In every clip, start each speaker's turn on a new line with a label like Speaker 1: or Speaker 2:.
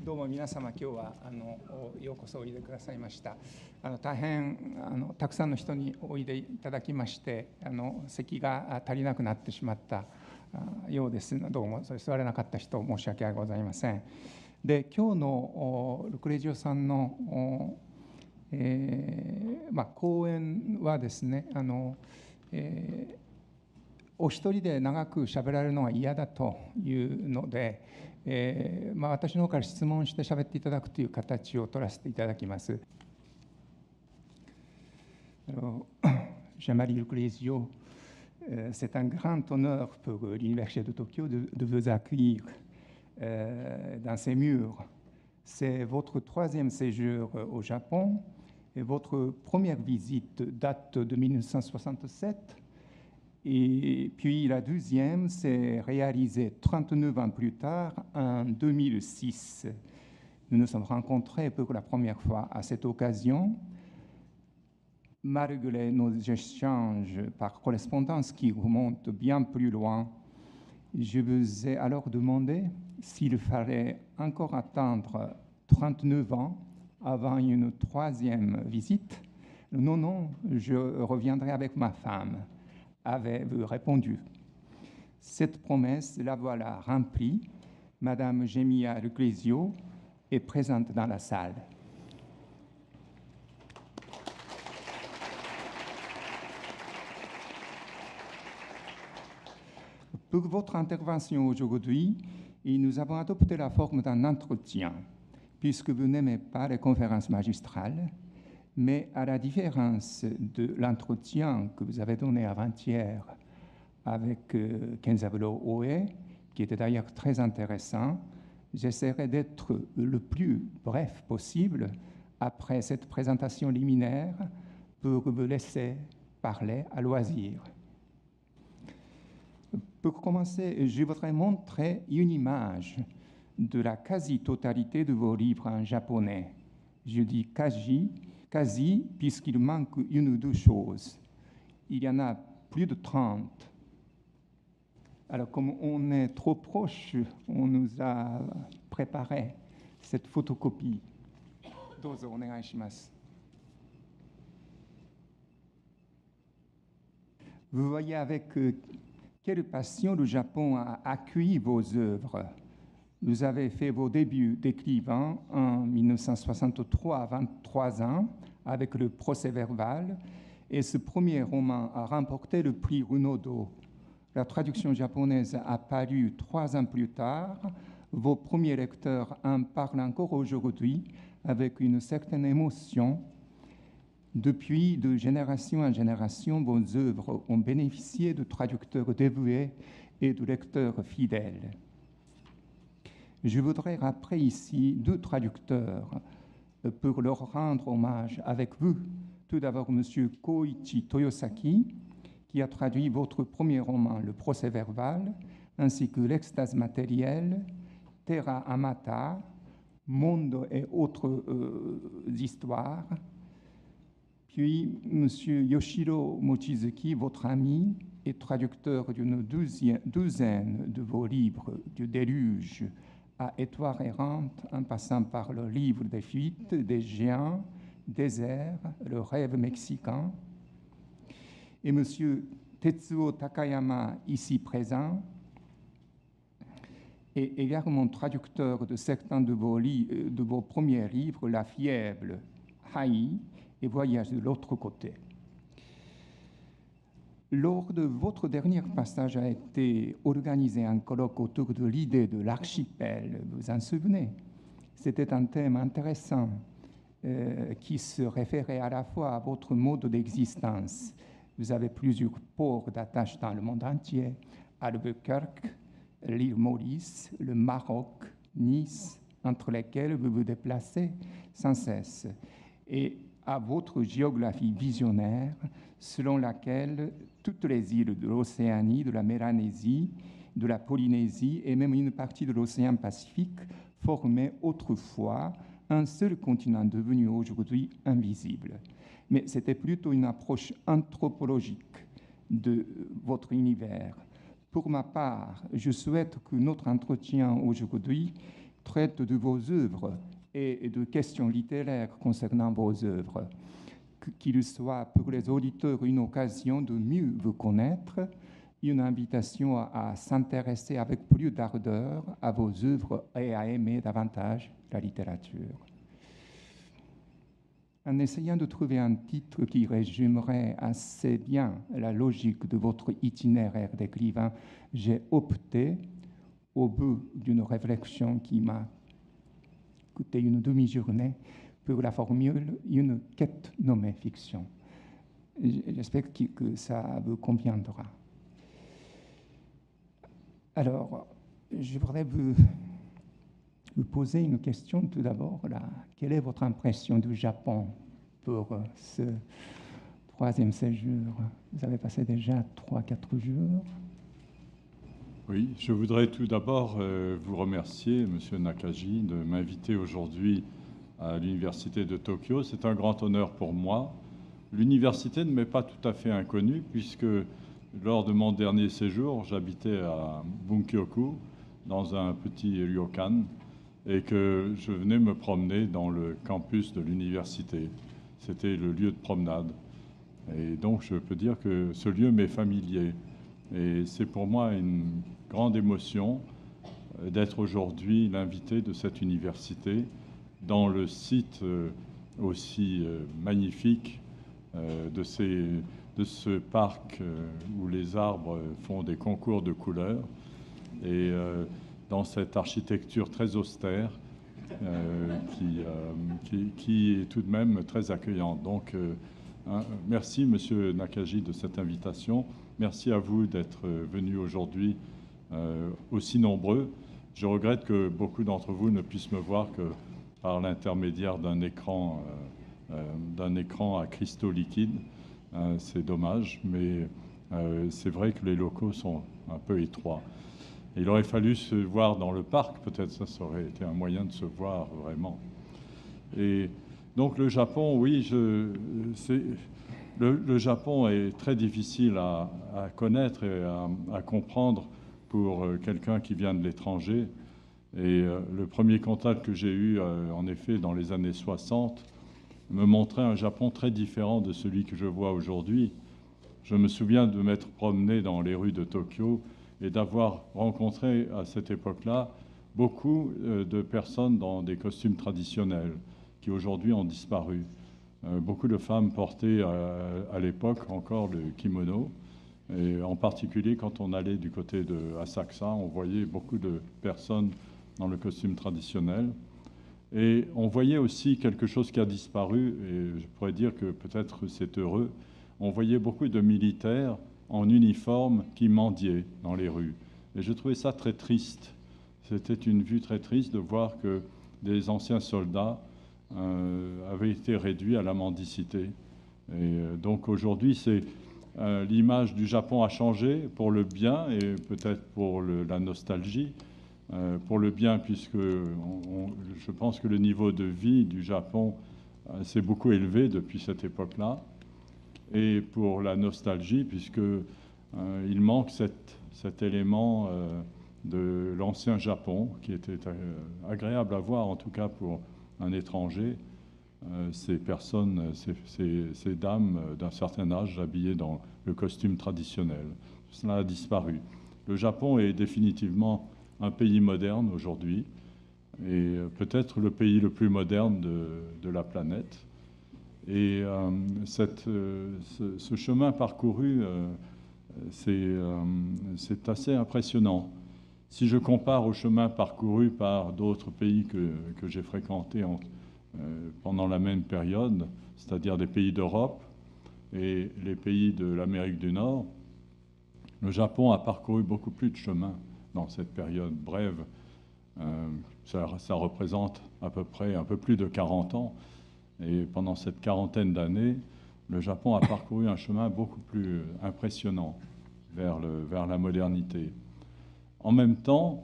Speaker 1: どうも皆様、今日はようこそおいでくださいました。大変たくさんの人においでいただきまして、席が足りなくなってしまったようです。どうもそれ座れなかった人、申し訳ございません。で、今日のルクレジオさんの、講演はですね、お一人で長く喋られるのが嫌だというので、私の方から質問して喋っていただくという形を取らせていただきます。Jean-Marie Lucrezio, c'est un grand honneur pour l'Université de Tokyo de vous accueillir dans ses murs. C'est votre troisième séjour au Japon et votre première visite date de 1967. Et puis la deuxième s'est réalisée 39 ans plus tard, en 2006. Nous nous sommes rencontrés pour la première fois à cette occasion. Malgré nos échanges par correspondance qui remontent bien plus loin, je vous ai alors demandé s'il fallait encore attendre 39 ans avant une troisième visite. Non, non, je reviendrai avec ma femme, avez-vous répondu. Cette promesse, la voilà remplie. Madame Gemia Lucrezio est présente dans la salle. Pour votre intervention aujourd'hui, nous avons adopté la forme d'un entretien, puisque vous n'aimez pas les conférences magistrales, mais à la différence de l'entretien que vous avez donné avant-hier avec Kenzaburo Oe, qui était d'ailleurs très intéressant, j'essaierai d'être le plus bref possible après cette présentation liminaire pour vous laisser parler à loisir. Pour commencer, je voudrais montrer une image de la quasi-totalité de vos livres en japonais. Je dis quasi, puisqu'il manque une ou deux choses. Il y en a plus de 30. Alors, comme on est trop proche, on nous a préparé cette photocopie. Dozo, onegai shimasu. Vous voyez avec quelle passion le Japon a accueilli vos œuvres. Vous avez fait vos débuts d'écrivain en 1963 à 23 ans avec le Procès-verbal, et ce premier roman a remporté le prix Renaudot. La traduction japonaise a paru 3 ans plus tard. Vos premiers lecteurs en parlent encore aujourd'hui avec une certaine émotion. Depuis, de génération en génération, vos œuvres ont bénéficié de traducteurs dévoués et de lecteurs fidèles. Je voudrais rappeler ici 2 traducteurs pour leur rendre hommage avec vous. Tout d'abord, M. Koichi Toyosaki, qui a traduit votre premier roman, Le Procès-verbal, ainsi que L'Extase matérielle, Terra Amata, Monde et autres histoires. Puis, M. Yoshiro Mochizuki, votre ami, est traducteur d'une douzaine de vos livres, du déluge à Étoile errante, en passant par le livre des fuites, des géants, désert, le rêve mexicain. Et M. Tetsuo Takayama, ici présent, est également traducteur de certains de vos premiers livres, La fièvre, Hai et Voyage de l'autre côté. Lors de votre dernier passage a été organisé un colloque autour de l'idée de l'archipel, vous vous en souvenez? C'était un thème intéressant qui se référait à la fois à votre mode d'existence. Vous avez plusieurs ports d'attache dans le monde entier, Albuquerque, l'île Maurice, le Maroc, Nice, entre lesquels vous vous déplacez sans cesse, et à votre géographie visionnaire, selon laquelle toutes les îles de l'Océanie, de la Mélanésie, de la Polynésie et même une partie de l'océan Pacifique formaient autrefois un seul continent devenu aujourd'hui invisible. Mais c'était plutôt une approche anthropologique de votre univers. Pour ma part, je souhaite que notre entretien aujourd'hui traite de vos œuvres et de questions littéraires concernant vos œuvres, qu'il soit pour les auditeurs une occasion de mieux vous connaître, une invitation à s'intéresser avec plus d'ardeur à vos œuvres et à aimer davantage la littérature. En essayant de trouver un titre qui résumerait assez bien la logique de votre itinéraire d'écrivain, j'ai opté, au bout d'une réflexion qui m'a coûté une demi-journée, pour la formule « une quête nommée fiction ». J'espère que ça vous conviendra. Alors, je voudrais vous poser une question tout d'abord. Quelle est votre impression du Japon pour ce troisième séjour? Vous avez passé déjà 3-4 jours.
Speaker 2: Oui, je voudrais tout d'abord vous remercier, Monsieur Nakagi, de m'inviter aujourd'hui à l'Université de Tokyo. C'est un grand honneur pour moi. L'université ne m'est pas tout à fait inconnue, puisque lors de mon dernier séjour, j'habitais à Bunkyoku, dans un petit ryokan, et que je venais me promener dans le campus de l'université. C'était le lieu de promenade. Et donc, je peux dire que ce lieu m'est familier. Et c'est pour moi une grande émotion d'être aujourd'hui l'invité de cette université dans le site aussi magnifique de ce parc où les arbres font des concours de couleurs et dans cette architecture très austère qui est tout de même très accueillante. Donc, merci, Monsieur Nakagi, de cette invitation. Merci à vous d'être venu aujourd'hui aussi nombreux. Je regrette que beaucoup d'entre vous ne puissent me voir que par l'intermédiaire d'un écran à cristaux liquides. C'est dommage, mais c'est vrai que les locaux sont un peu étroits. Il aurait fallu se voir dans le parc, peut-être ça aurait été un moyen de se voir vraiment. Et donc le Japon, oui, le Japon est très difficile à connaître et à comprendre pour quelqu'un qui vient de l'étranger. Et le premier contact que j'ai eu, en effet, dans les années 60, me montrait un Japon très différent de celui que je vois aujourd'hui. Je me souviens de m'être promené dans les rues de Tokyo et d'avoir rencontré à cette époque-là beaucoup de personnes dans des costumes traditionnels qui aujourd'hui ont disparu. Beaucoup de femmes portaient à l'époque encore le kimono. Et en particulier, quand on allait du côté de Asakusa, on voyait beaucoup de personnes dans le costume traditionnel. Et on voyait aussi quelque chose qui a disparu, et je pourrais dire que peut-être c'est heureux. On voyait beaucoup de militaires en uniforme qui mendiaient dans les rues. Et je trouvais ça très triste. C'était une vue très triste de voir que des anciens soldats avaient été réduits à la mendicité. Et donc aujourd'hui, l'image du Japon a changé pour le bien et peut-être pour la nostalgie. Pour le bien, puisque je pense que le niveau de vie du Japon s'est beaucoup élevé depuis cette époque-là. Et pour la nostalgie, puisqu'il manque cet élément de l'ancien Japon, qui était agréable à voir, en tout cas pour un étranger, ces personnes, ces dames d'un certain âge habillées dans le costume traditionnel. Cela a disparu. Le Japon est définitivement un pays moderne aujourd'hui, et peut-être le pays le plus moderne de la planète. Et ce chemin parcouru, c'est assez impressionnant. Si je compare au chemin parcouru par d'autres pays que j'ai fréquentés pendant la même période, c'est-à-dire des pays d'Europe et les pays de l'Amérique du Nord, le Japon a parcouru beaucoup plus de chemin dans cette période brève. Ça représente à peu près un peu plus de 40 ans. Et pendant cette quarantaine d'années, le Japon a parcouru un chemin beaucoup plus impressionnant vers la modernité. En même temps,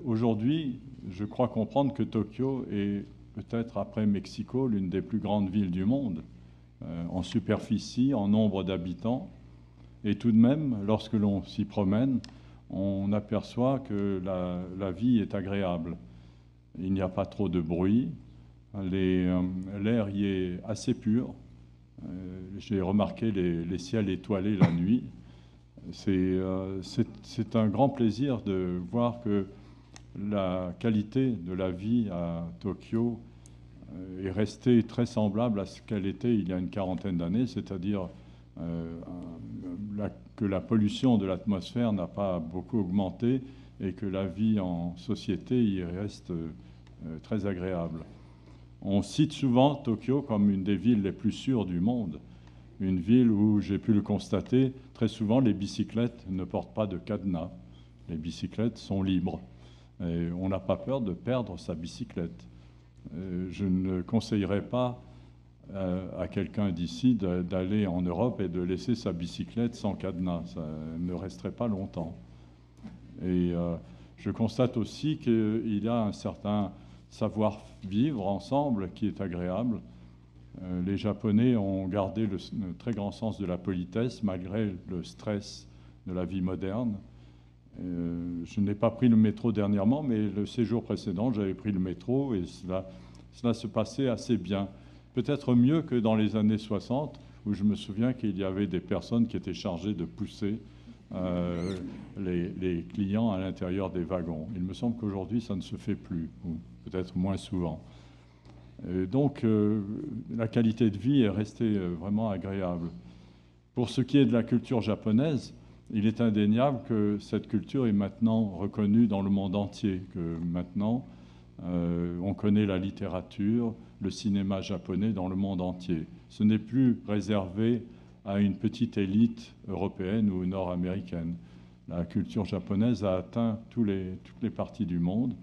Speaker 2: aujourd'hui, je crois comprendre que Tokyo est peut-être après Mexico l'une des plus grandes villes du monde, en superficie, en nombre d'habitants. Et tout de même, lorsque l'on s'y promène, on aperçoit que la vie est agréable. il n'y a pas trop de bruit, l'air y est assez pur. J'ai remarqué les ciels étoilés la nuit. C'est un grand plaisir de voir que la qualité de la vie à Tokyo est restée très semblable à ce qu'elle était il y a une quarantaine d'années, c'est-à-dire que la pollution de l'atmosphère n'a pas beaucoup augmenté et que la vie en société y reste très agréable. On cite souvent Tokyo comme une des villes les plus sûres du monde, une ville où, j'ai pu le constater, très souvent les bicyclettes ne portent pas de cadenas. Les bicyclettes sont libres. Et on n'a pas peur de perdre sa bicyclette. Je ne conseillerais pas à quelqu'un d'ici d'aller en Europe et de laisser sa bicyclette sans cadenas. Ça ne resterait pas longtemps. Et je constate aussi qu'il y a un certain savoir-vivre ensemble qui est agréable. Les Japonais ont gardé le très grand sens de la politesse malgré le stress de la vie moderne. Je n'ai pas pris le métro dernièrement, mais le séjour précédent, j'avais pris le métro et cela se passait assez bien. Peut-être mieux que dans les années 60, où je me souviens qu'il y avait des personnes qui étaient chargées de pousser les clients à l'intérieur des wagons. Il me semble qu'aujourd'hui, ça ne se fait plus, ou peut-être moins souvent. Donc, la qualité de vie est restée vraiment agréable. Pour ce qui est de la culture japonaise, il est indéniable que cette culture est maintenant reconnue dans le monde entier, que maintenant, on connaît la littérature, le cinéma japonais dans le monde entier. Ce n'est plus réservé à une petite élite européenne ou nord-américaine. La culture japonaise a atteint toutes les parties du monde.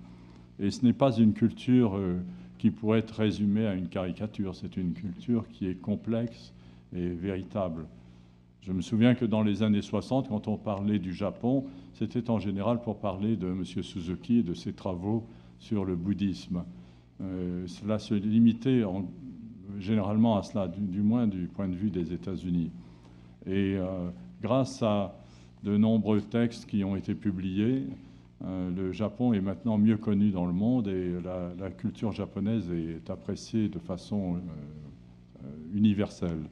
Speaker 2: Et ce n'est pas une culture qui pourrait être résumée à une caricature. C'est une culture qui est complexe et véritable. Je me souviens que dans les années 60, quand on parlait du Japon, c'était en général pour parler de M. Suzuki et de ses travaux sur le bouddhisme. Cela se limitait généralement à cela, du moins du point de vue des États-Unis. Et grâce à de nombreux textes qui ont été publiés, le Japon est maintenant mieux connu dans le monde et la culture japonaise est appréciée de façon universelle.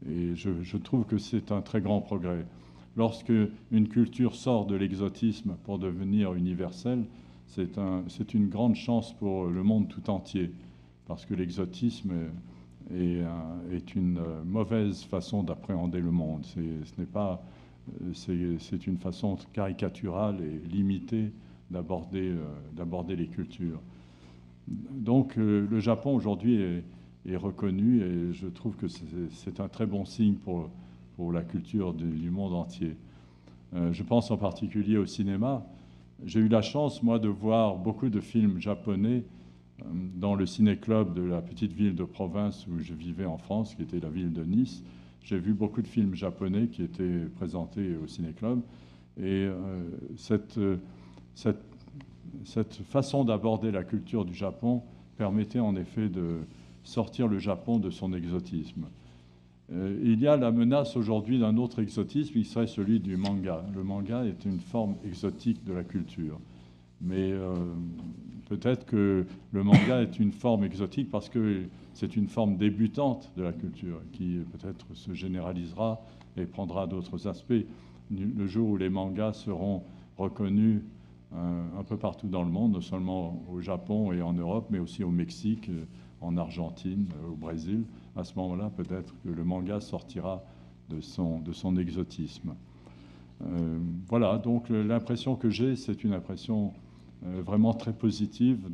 Speaker 2: Et je trouve que c'est un très grand progrès. Lorsque une culture sort de l'exotisme pour devenir universelle, c'est une grande chance pour le monde tout entier, parce que l'exotisme est une mauvaise façon d'appréhender le monde. C'est une façon caricaturale et limitée d'aborder les cultures. Donc le Japon aujourd'hui est reconnu et je trouve que c'est un très bon signe pour la culture du monde entier. Je pense en particulier au cinéma. J'ai eu la chance, moi, de voir beaucoup de films japonais dans le ciné-club de la petite ville de province où je vivais en France, qui était la ville de Nice. J'ai vu beaucoup de films japonais qui étaient présentés au ciné-club. Et cette façon d'aborder la culture du Japon permettait en effet de sortir le Japon de son exotisme. Il y a la menace aujourd'hui d'un autre exotisme, qui serait celui du manga. Le manga est une forme exotique de la culture. Mais peut-être que le manga est une forme exotique parce que c'est une forme débutante de la culture qui peut-être se généralisera et prendra d'autres aspects. Le jour où les mangas seront reconnus un peu partout dans le monde, non seulement au Japon et en Europe, mais aussi au Mexique, en Argentine, au Brésil, à ce moment-là, peut-être que le manga sortira de son exotisme. Voilà, donc l'impression que j'ai, c'est une impression vraiment très positive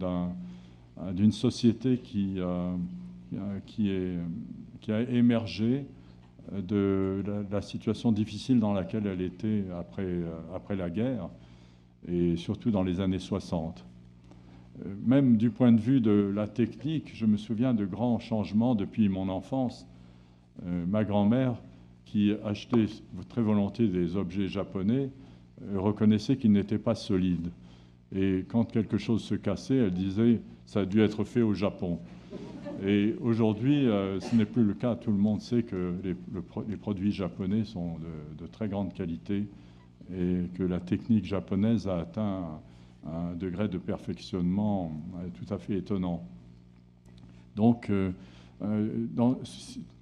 Speaker 2: d'une société qui a émergé de la situation difficile dans laquelle elle était après la guerre, et surtout dans les années 60. Même du point de vue de la technique, je me souviens de grands changements depuis mon enfance. Ma grand-mère, qui achetait très volontiers des objets japonais, reconnaissait qu'ils n'étaient pas solides. Et quand quelque chose se cassait, elle disait « ça a dû être fait au Japon ». Et aujourd'hui, ce n'est plus le cas. Tout le monde sait que les produits japonais sont de très grande qualité et que la technique japonaise a atteint un degré de perfectionnement tout à fait étonnant. Donc,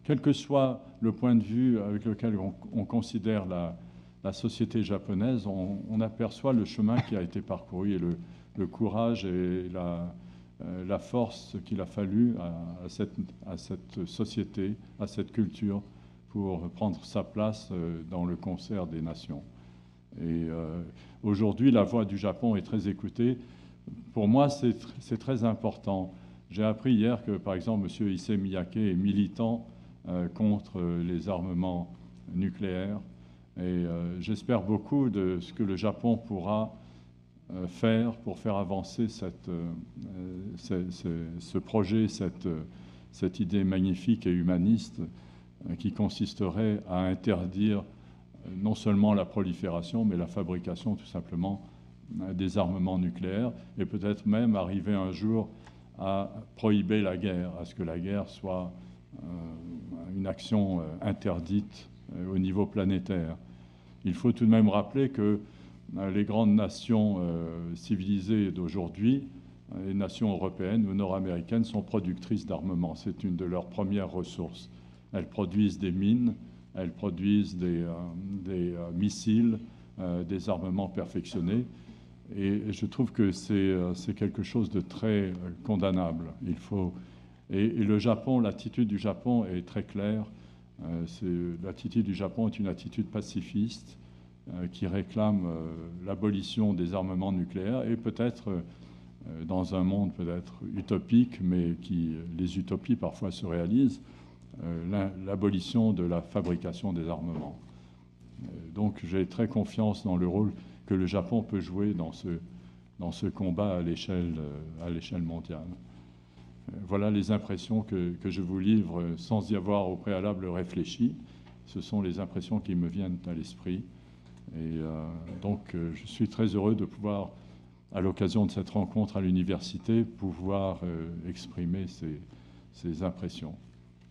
Speaker 2: quel que soit le point de vue avec lequel on considère la société japonaise, on aperçoit le chemin qui a été parcouru et le courage et la force qu'il a fallu à cette société, à cette culture, pour prendre sa place dans le concert des nations. Et aujourd'hui, la voix du Japon est très écoutée. Pour moi, c'est très important. J'ai appris hier que, par exemple, M. Issey Miyake est militant contre les armements nucléaires. Et j'espère beaucoup de ce que le Japon pourra faire pour faire avancer ce projet, cette idée magnifique et humaniste qui consisterait à interdire non seulement la prolifération, mais la fabrication tout simplement des armements nucléaires, et peut-être même arriver un jour à prohiber la guerre, à ce que la guerre soit une action interdite au niveau planétaire. Il faut tout de même rappeler que les grandes nations civilisées d'aujourd'hui, les nations européennes ou nord-américaines, sont productrices d'armements. C'est une de leurs premières ressources. Elles produisent des mines, elles produisent des missiles, des armements perfectionnés. Et je trouve que c'est quelque chose de très condamnable. Et le Japon, l'attitude du Japon est très claire. L'attitude du Japon est une attitude pacifiste qui réclame l'abolition des armements nucléaires et peut-être dans un monde peut-être utopique, mais les utopies parfois se réalisent, l'abolition de la fabrication des armements. Donc j'ai très confiance dans le rôle que le Japon peut jouer dans ce combat à l'échelle mondiale. Voilà les impressions que je vous livre sans y avoir au préalable réfléchi. Ce sont les impressions qui me viennent à l'esprit. Et donc je suis très heureux de pouvoir, à l'occasion de cette rencontre à l'université, pouvoir exprimer ces impressions.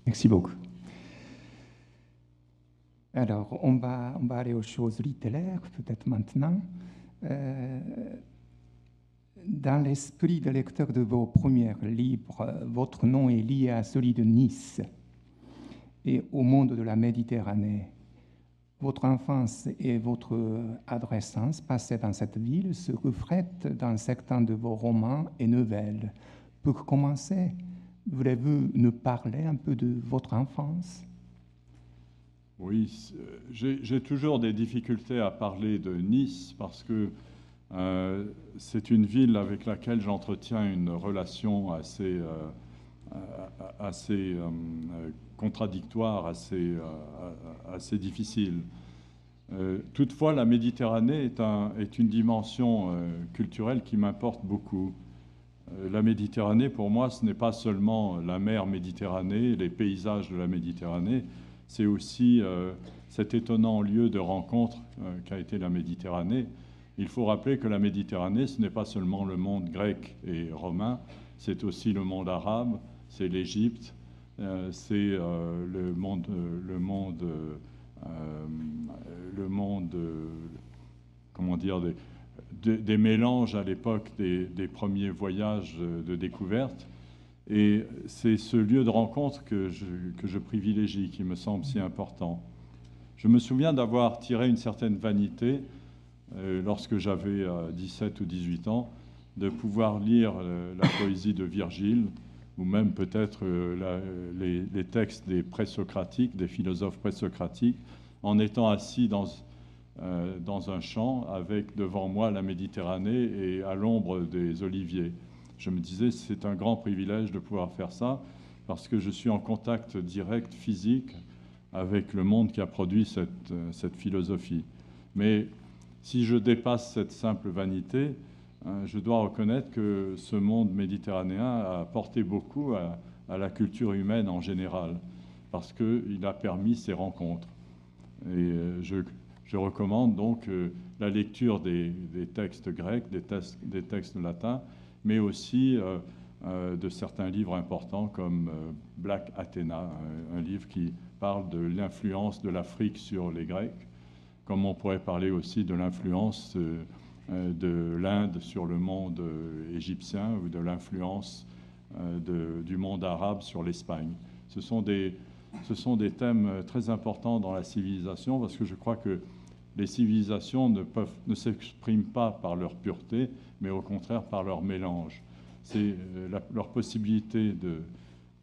Speaker 1: Merci beaucoup. Alors, on va aller aux choses littéraires, peut-être maintenant. Dans l'esprit de lecteur de vos premiers livres, votre nom est lié à celui de Nice et au monde de la Méditerranée. Votre enfance et votre adolescence passée dans cette ville se reflètent dans certains de vos romans et nouvelles. Pour commencer, voulez-vous nous parler un peu de votre enfance?
Speaker 2: Oui, j'ai toujours des difficultés à parler de Nice parce que c'est une ville avec laquelle j'entretiens une relation assez contradictoire, assez difficile. Toutefois, la Méditerranée est une dimension culturelle qui m'importe beaucoup. La Méditerranée, pour moi, ce n'est pas seulement la mer Méditerranée, les paysages de la Méditerranée, c'est aussi cet étonnant lieu de rencontre qu'a été la Méditerranée. Il faut rappeler que la Méditerranée, ce n'est pas seulement le monde grec et romain, c'est aussi le monde arabe, c'est l'Égypte, c'est le monde comment dire, des mélanges à l'époque des premiers voyages de découverte. Et c'est ce lieu de rencontre que je privilégie, qui me semble si important. Je me souviens d'avoir tiré une certaine vanité, lorsque j'avais 17 ou 18 ans, de pouvoir lire la poésie de Virgile, ou même peut-être les textes des présocratiques, des philosophes présocratiques, en étant assis dans un champ avec devant moi la Méditerranée et à l'ombre des oliviers. Je me disais, c'est un grand privilège de pouvoir faire ça, parce que je suis en contact direct, physique, avec le monde qui a produit cette philosophie. Mais si je dépasse cette simple vanité, je dois reconnaître que ce monde méditerranéen a apporté beaucoup à la culture humaine en général, parce qu'il a permis ces rencontres. Et je recommande donc la lecture des textes grecs, des textes latins, mais aussi de certains livres importants comme Black Athena, un livre qui parle de l'influence de l'Afrique sur les Grecs, comme on pourrait parler aussi de l'influence de l'Inde sur le monde égyptien ou de l'influence du monde arabe sur l'Espagne. Ce sont des thèmes très importants dans la civilisation parce que je crois que les civilisations ne s'expriment pas par leur pureté, mais au contraire par leur mélange. C'est leur possibilité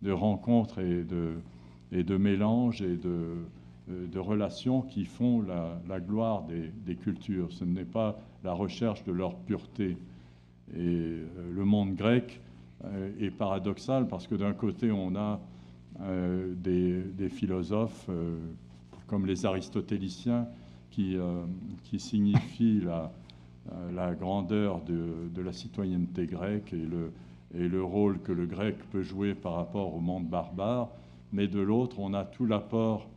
Speaker 2: de rencontre et de mélange et de relations qui font la gloire des cultures. Ce n'est pas la recherche de leur pureté. Et le monde grec est paradoxal parce que d'un côté, on a des philosophes comme les aristotéliciens qui signifient la grandeur de la citoyenneté grecque et le rôle que le grec peut jouer par rapport au monde barbare. Mais de l'autre, on a tout l'apport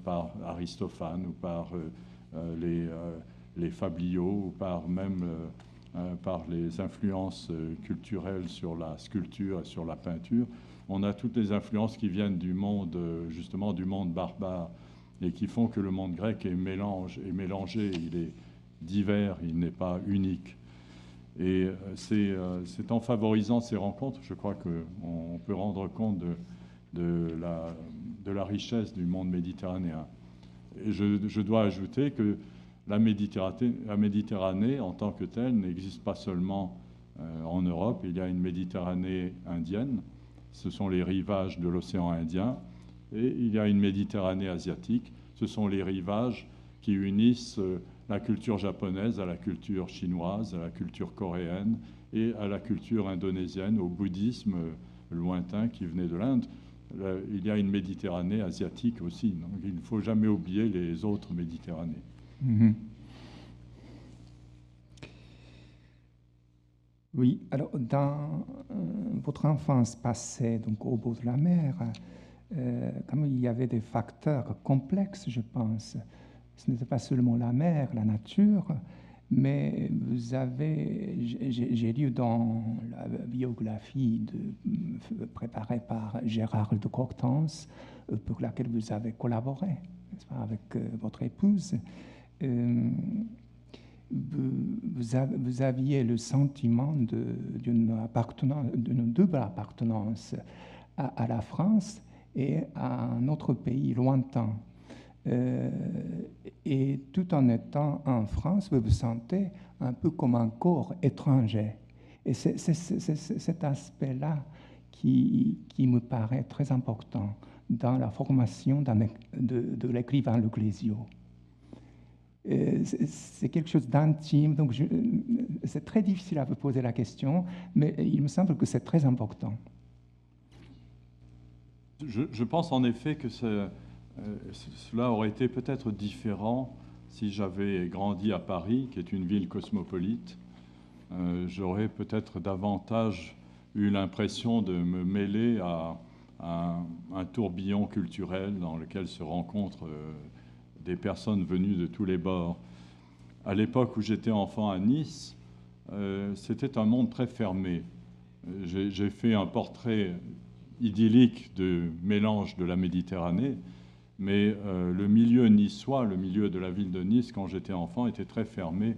Speaker 2: par Aristophane ou par les fabliaux ou par les influences culturelles sur la sculpture et sur la peinture. On a toutes les influences qui viennent du monde, justement du monde barbare, et qui font que le monde grec est mélangé, il est divers, il n'est pas unique. Et c'est en favorisant ces rencontres, je crois qu'on peut rendre compte de la richesse du monde méditerranéen. Et je dois ajouter que la Méditerranée, en tant que telle, n'existe pas seulement en Europe. Il y a une Méditerranée indienne, ce sont les rivages de l'océan Indien, et il y a une Méditerranée asiatique, ce sont les rivages qui unissent la culture japonaise à la culture chinoise, à la culture coréenne et à la culture indonésienne, au bouddhisme lointain qui venait de l'Inde. Il y a une Méditerranée asiatique aussi, donc il ne faut jamais oublier les autres Méditerranées.
Speaker 1: Mm-hmm. Oui, alors dans votre enfance passée, donc au bord de la mer, comme il y avait des facteurs complexes, je pense, ce n'était pas seulement la mer, la nature, mais vous avez, j'ai lu dans la biographie préparée par Gérard de Cortance, pour laquelle vous avez collaboré, n'est-ce pas, avec votre épouse. Vous aviez le sentiment d'une double appartenance à la France et à un autre pays lointain. Et tout en étant en France, vous vous sentez un peu comme un corps étranger. Et c'est cet aspect-là qui me paraît très important dans la formation de l'écrivain Le Clésio. C'est quelque chose d'intime, donc c'est très difficile à vous poser la question, mais il me semble que c'est très important.
Speaker 2: Je pense en effet que cela aurait été peut-être différent si j'avais grandi à Paris, qui est une ville cosmopolite. J'aurais peut-être davantage eu l'impression de me mêler à un tourbillon culturel dans lequel se rencontrent des personnes venues de tous les bords. À l'époque où j'étais enfant à Nice, c'était un monde très fermé. J'ai fait un portrait idyllique de mélange de la Méditerranée, mais le milieu niçois, le milieu de la ville de Nice, quand j'étais enfant, était très fermé.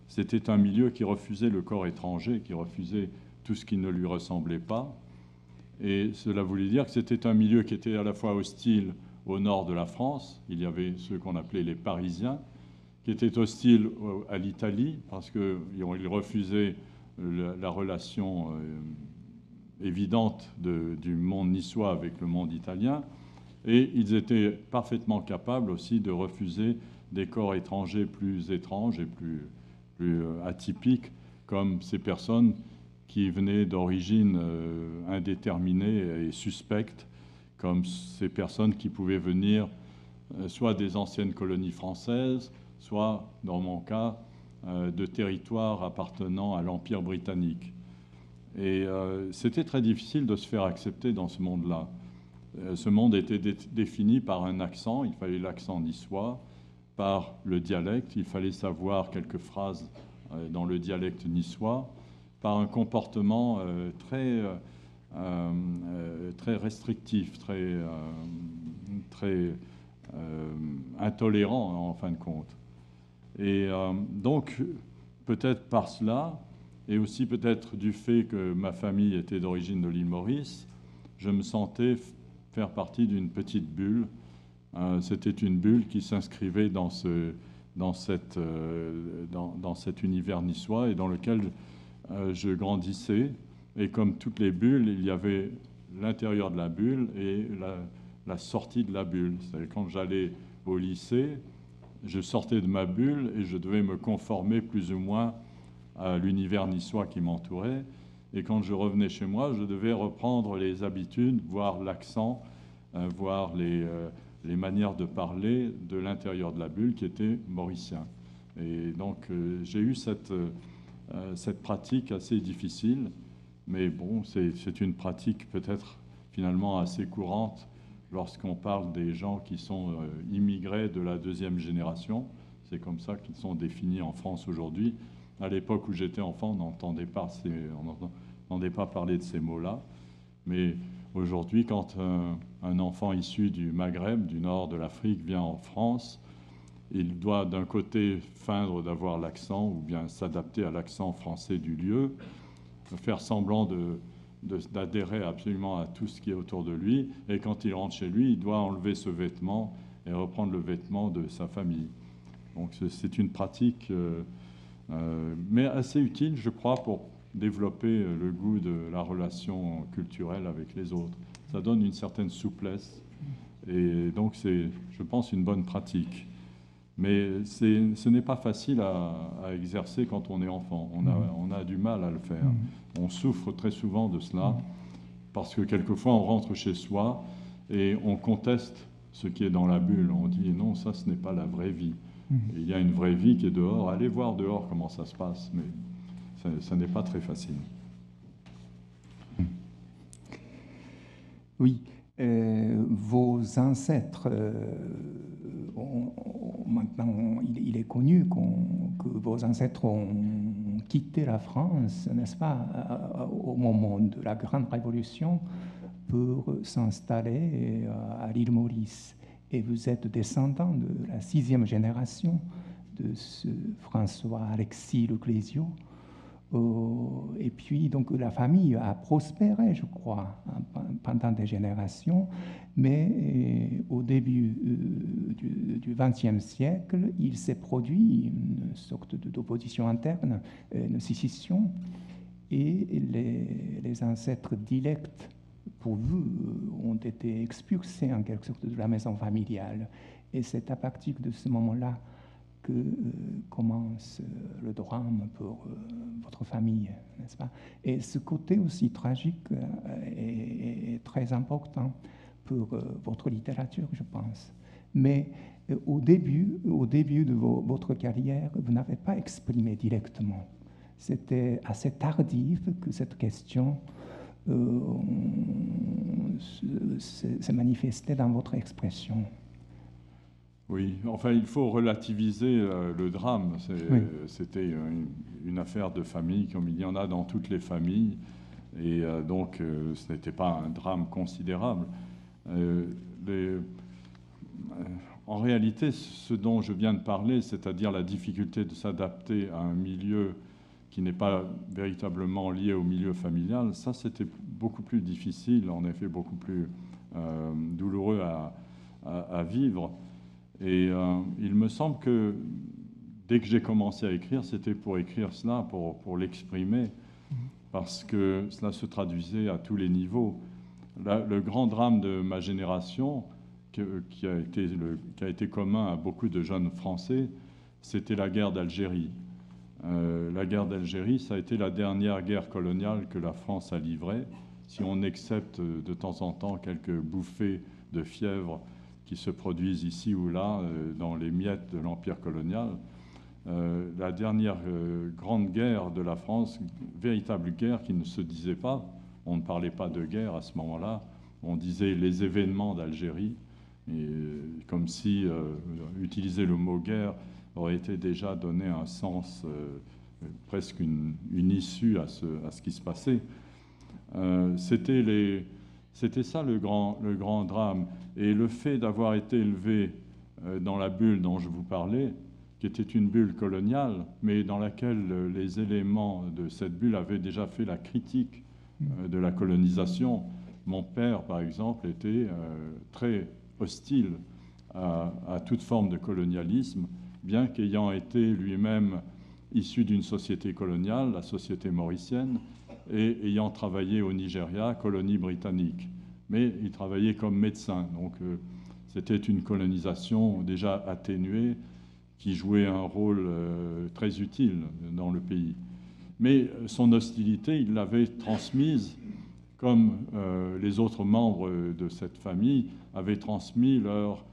Speaker 2: C'était un milieu qui refusait le corps étranger, qui refusait tout ce qui ne lui ressemblait pas. Et cela voulait dire que c'était un milieu qui était à la fois hostile au nord de la France. Il y avait ceux qu'on appelait les Parisiens, qui étaient hostiles à l'Italie, parce qu'ils refusaient la relation évidente du monde niçois avec le monde italien, et ils étaient parfaitement capables aussi de refuser des corps étrangers plus étranges et plus atypiques, comme ces personnes qui venaient d'origine indéterminée et suspecte, comme ces personnes qui pouvaient venir soit des anciennes colonies françaises, soit, dans mon cas, de territoires appartenant à l'Empire britannique. Et c'était très difficile de se faire accepter dans ce monde-là. Ce monde était défini par un accent, il fallait l'accent niçois, par le dialecte, il fallait savoir quelques phrases dans le dialecte niçois, par un comportement très restrictif, très intolérant en fin de compte. Et donc, peut-être par cela, et aussi peut-être du fait que ma famille était d'origine de l'île Maurice, je me sentais faire partie d'une petite bulle. C'était une bulle qui s'inscrivait dans cet univers niçois et dans lequel je grandissais. Et comme toutes les bulles, il y avait l'intérieur de la bulle et la sortie de la bulle. C'est-à-dire quand j'allais au lycée, je sortais de ma bulle et je devais me conformer plus ou moins à l'univers niçois qui m'entourait. Et quand je revenais chez moi, je devais reprendre les habitudes, voir l'accent, voir les manières de parler de l'intérieur de la bulle qui était mauricien. Et donc j'ai eu cette pratique assez difficile, mais bon, c'est une pratique peut-être finalement assez courante lorsqu'on parle des gens qui sont immigrés de la deuxième génération. C'est comme ça qu'ils sont définis en France aujourd'hui. À l'époque où j'étais enfant, on n'entendait pas parler de ces mots-là. Mais aujourd'hui, quand un enfant issu du Maghreb, du nord de l'Afrique, vient en France, il doit d'un côté feindre d'avoir l'accent ou bien s'adapter à l'accent français du lieu, faire semblant d'adhérer absolument à tout ce qui est autour de lui. Et quand il rentre chez lui, il doit enlever ce vêtement et reprendre le vêtement de sa famille. Donc c'est une pratique, mais assez utile, je crois, pour développer le goût de la relation culturelle avec les autres. Ça donne une certaine souplesse et donc c'est, je pense, une bonne pratique. Mais ce n'est pas facile à exercer quand on est enfant. On a du mal à le faire. On souffre très souvent de cela parce que quelquefois on rentre chez soi et on conteste ce qui est dans la bulle. On dit non, ça ce n'est pas la vraie vie. Et il y a une vraie vie qui est dehors. Allez voir dehors comment ça se passe. Mais ça n'est pas très facile.
Speaker 1: Oui, vos ancêtres, maintenant il est connu que vos ancêtres ont quitté la France, n'est-ce pas, au moment de la Grande Révolution pour s'installer à l'île Maurice. Et vous êtes descendant de la 6e génération de ce François-Alexis Leclésio. Et puis, donc, la famille a prospéré, je crois, pendant des générations, mais au début du XXe siècle, il s'est produit une sorte d'opposition interne, une sécession, et les ancêtres directs, pour vous, ont été expulsés en quelque sorte de la maison familiale. Et c'est à partir de ce moment-là que commence le drame pour votre famille, n'est-ce pas? Et ce côté aussi tragique est très important pour votre littérature, je pense. Mais au début de votre carrière, vous n'avez pas exprimé directement. C'était assez tardif que cette question s'est manifestée dans votre expression.
Speaker 2: Oui, enfin, il faut relativiser le drame. C'était une affaire de famille, comme il y en a dans toutes les familles, et donc ce n'était pas un drame considérable. En réalité, ce dont je viens de parler, c'est-à-dire la difficulté de s'adapter à un milieu qui n'est pas véritablement lié au milieu familial, ça c'était beaucoup plus difficile, en effet beaucoup plus douloureux à vivre. Et il me semble que dès que j'ai commencé à écrire, c'était pour écrire cela, pour l'exprimer, parce que cela se traduisait à tous les niveaux. Le grand drame de ma génération, qui a été commun à beaucoup de jeunes Français, c'était la guerre d'Algérie. La guerre d'Algérie, ça a été la dernière guerre coloniale que la France a livrée, si on accepte de temps en temps quelques bouffées de fièvre qui se produisent ici ou là dans les miettes de l'Empire colonial. La dernière grande guerre de la France, véritable guerre qui ne se disait pas, on ne parlait pas de guerre à ce moment-là, on disait les événements d'Algérie, comme si utiliser le mot guerre aurait été déjà donné un sens, presque une issue à ce qui se passait. C'était ça le grand drame. Et le fait d'avoir été élevé dans la bulle dont je vous parlais, qui était une bulle coloniale, mais dans laquelle les éléments de cette bulle avaient déjà fait la critique de la colonisation. Mon père, par exemple, était très hostile à toute forme de colonialisme, bien qu'ayant été lui-même issu d'une société coloniale, la société mauricienne, et ayant travaillé au Nigeria, colonie britannique. Mais il travaillait comme médecin, donc c'était une colonisation déjà atténuée, qui jouait un rôle très utile dans le pays. Mais son hostilité, il l'avait transmise comme les autres membres de cette famille avaient transmis leur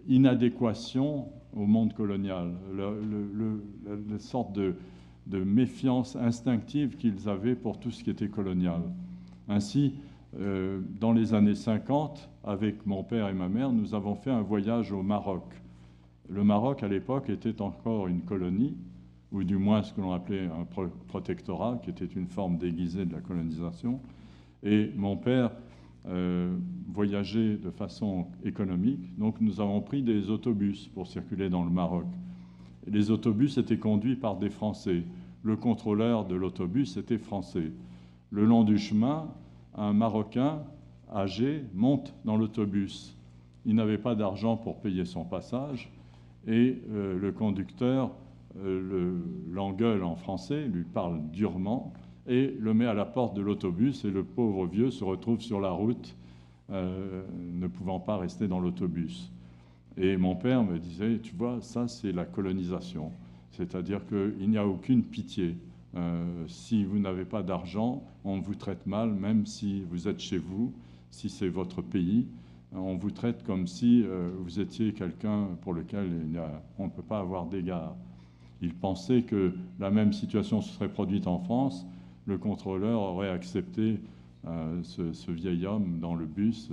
Speaker 2: inadéquation au monde colonial, la sorte de méfiance instinctive qu'ils avaient pour tout ce qui était colonial. Ainsi, dans les années 50, avec mon père et ma mère, nous avons fait un voyage au Maroc. Le Maroc, à l'époque, était encore une colonie, ou du moins ce que l'on appelait un protectorat, qui était une forme déguisée de la colonisation. Et mon père voyageait de façon économique, donc nous avons pris des autobus pour circuler dans le Maroc. Et les autobus étaient conduits par des Français. Le contrôleur de l'autobus était français. Le long du chemin, un Marocain âgé monte dans l'autobus. Il n'avait pas d'argent pour payer son passage. Et le conducteur l'engueule en français, lui parle durement, et le met à la porte de l'autobus, et le pauvre vieux se retrouve sur la route, ne pouvant pas rester dans l'autobus. Et mon père me disait, tu vois, ça c'est la colonisation, c'est-à-dire qu'il n'y a aucune pitié. Si vous n'avez pas d'argent, on vous traite mal, même si vous êtes chez vous, si c'est votre pays. On vous traite comme si vous étiez quelqu'un pour lequel on ne peut pas avoir d'égard. Il pensait que la même situation se serait produite en France. Le contrôleur aurait accepté ce vieil homme dans le bus,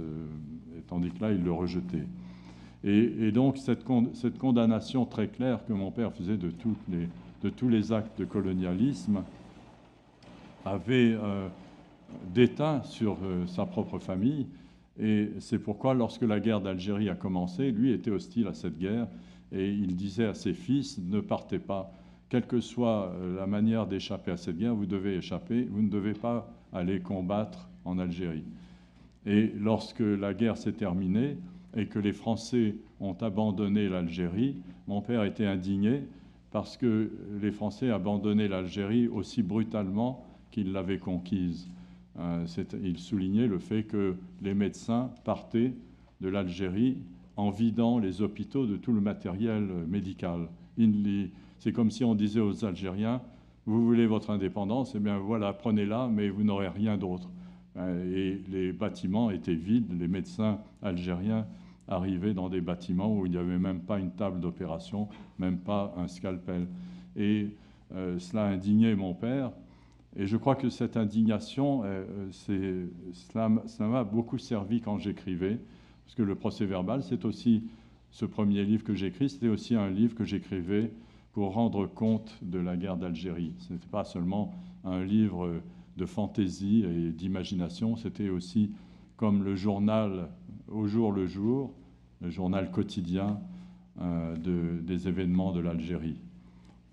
Speaker 2: tandis que là, il le rejetait. Et donc, cette condamnation très claire que mon père faisait de tous les actes de colonialisme avait déteint sur sa propre famille. Et c'est pourquoi, lorsque la guerre d'Algérie a commencé, lui était hostile à cette guerre et il disait à ses fils, ne partez pas, quelle que soit la manière d'échapper à cette guerre, vous devez échapper, vous ne devez pas aller combattre en Algérie. Et lorsque la guerre s'est terminée et que les Français ont abandonné l'Algérie, mon père était indigné parce que les Français abandonnaient l'Algérie aussi brutalement qu'ils l'avaient conquise. Il soulignait le fait que les médecins partaient de l'Algérie en vidant les hôpitaux de tout le matériel médical. C'est comme si on disait aux Algériens, vous voulez votre indépendance, eh bien voilà, prenez-la, mais vous n'aurez rien d'autre. Et les bâtiments étaient vides, les médecins algériens arrivaient dans des bâtiments où il n'y avait même pas une table d'opération, même pas un scalpel. Et cela indignait mon père. Et je crois que cette indignation, cela m'a beaucoup servi quand j'écrivais, parce que le procès-verbal, c'est aussi, ce premier livre que j'écris, c'était aussi un livre que j'écrivais pour rendre compte de la guerre d'Algérie. Ce n'était pas seulement un livre de fantaisie et d'imagination, c'était aussi comme le journal au jour le jour, le journal quotidien des événements de l'Algérie.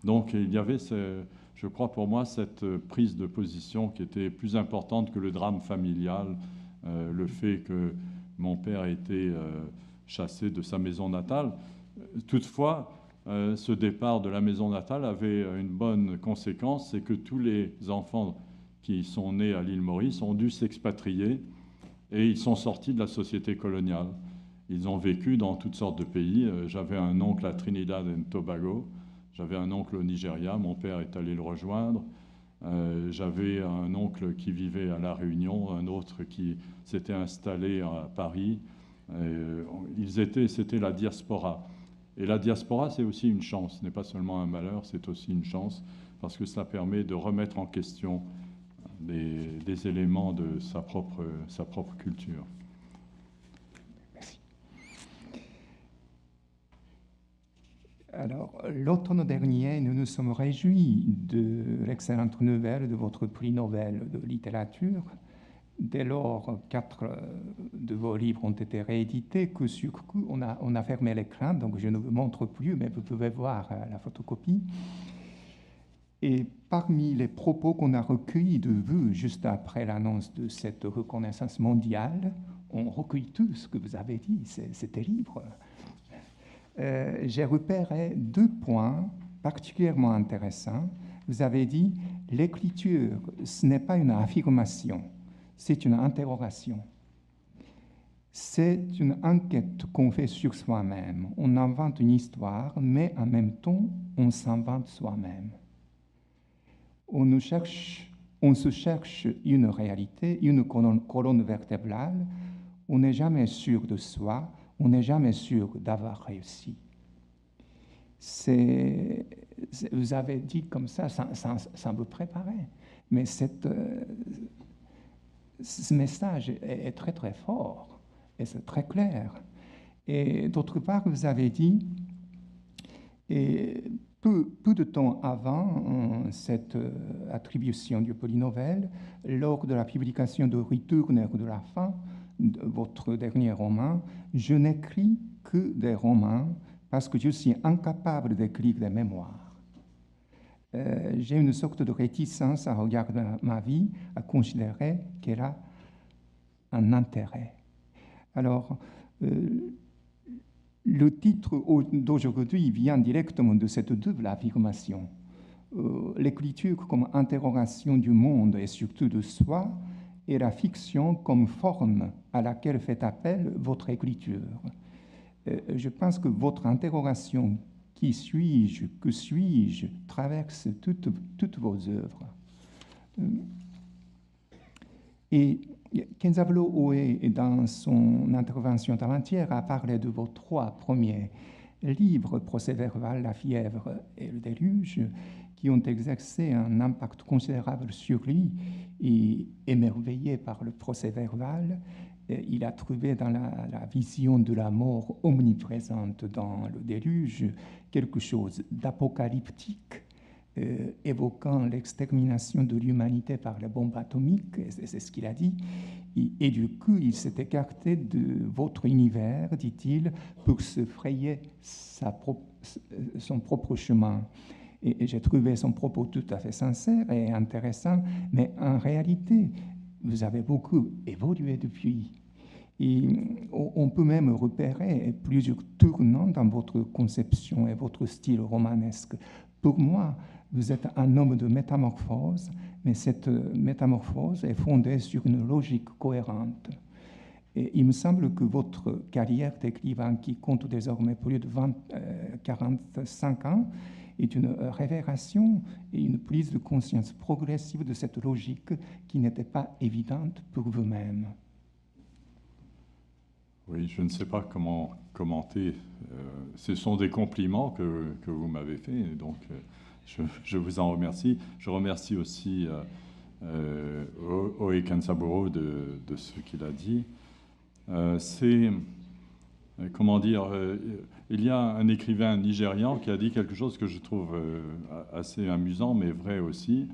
Speaker 2: Donc il y avait, je crois pour moi, cette prise de position qui était plus importante que le drame familial, le fait que mon père ait été chassé de sa maison natale. Toutefois, ce départ de la maison natale avait une bonne conséquence, c'est que tous les enfants qui sont nés à l'île Maurice ont dû s'expatrier et ils sont sortis de la société coloniale. Ils ont vécu dans toutes sortes de pays. J'avais un oncle à Trinidad et Tobago, j'avais un oncle au Nigeria, mon père est allé le rejoindre. J'avais un oncle qui vivait à La Réunion, un autre qui s'était installé à Paris. C'était la diaspora. Et la diaspora, c'est aussi une chance. Ce n'est pas seulement un malheur, c'est aussi une chance, parce que ça permet de remettre en question des éléments de sa propre culture.
Speaker 1: Merci. Alors, l'automne dernier, nous nous sommes réjouis de l'excellente nouvelle de votre prix Nobel de littérature. Dès lors, 4 de vos livres ont été réédités, que sur coup, on a fermé l'écran, donc je ne vous montre plus, mais vous pouvez voir la photocopie. Et parmi les propos qu'on a recueillis de vous juste après l'annonce de cette reconnaissance mondiale, on recueille tout ce que vous avez dit, c'était libre. J'ai repéré 2 points particulièrement intéressants. Vous avez dit, l'écriture, ce n'est pas une affirmation, c'est une interrogation. C'est une enquête qu'on fait sur soi-même. On invente une histoire, mais en même temps, on s'invente soi-même. On se cherche une réalité, une colonne vertébrale. On n'est jamais sûr de soi, on n'est jamais sûr d'avoir réussi. Vous avez dit comme ça, sans vous préparer, mais ce message est très très fort et c'est très clair. Et d'autre part, vous avez dit, et peu de temps avant cette attribution du prix Nobel, lors de la publication de Retourner de la fin, votre dernier roman, je n'écris que des romans parce que je suis incapable d'écrire des mémoires. J'ai une sorte de réticence à regarder ma vie, à considérer qu'elle a un intérêt. Alors, le titre d'aujourd'hui vient directement de cette double affirmation. L'écriture comme interrogation du monde et surtout de soi, et la fiction comme forme à laquelle fait appel votre écriture. Je pense que votre interrogation, qui suis-je, que suis-je, traverse toutes vos œuvres. Et Kenzaburo Oe, dans son intervention avant-hier, a parlé de vos 3 premiers livres, Procès-verbal, La fièvre et Le déluge, qui ont exercé un impact considérable sur lui. Et émerveillé par le procès-verbal, il a trouvé dans la vision de la mort omniprésente dans le déluge quelque chose d'apocalyptique, évoquant l'extermination de l'humanité par les bombes atomiques, c'est ce qu'il a dit, et du coup, il s'est écarté de votre univers, dit-il, pour se frayer son propre chemin. Et j'ai trouvé son propos tout à fait sincère et intéressant, mais en réalité, vous avez beaucoup évolué depuis. Et on peut même repérer plusieurs tournants dans votre conception et votre style romanesque. Pour moi, vous êtes un homme de métamorphose, mais cette métamorphose est fondée sur une logique cohérente. Et il me semble que votre carrière d'écrivain, qui compte désormais plus de 45 ans, est une révélation et une prise de conscience progressive de cette logique qui n'était pas évidente pour vous-même.
Speaker 2: Oui, je ne sais pas comment commenter. Ce sont des compliments que vous m'avez faits, donc je vous en remercie. Je remercie aussi Oe Kenzaburo de ce qu'il a dit. Comment dire, il y a un écrivain nigérian qui a dit quelque chose que je trouve assez amusant, mais vrai aussi.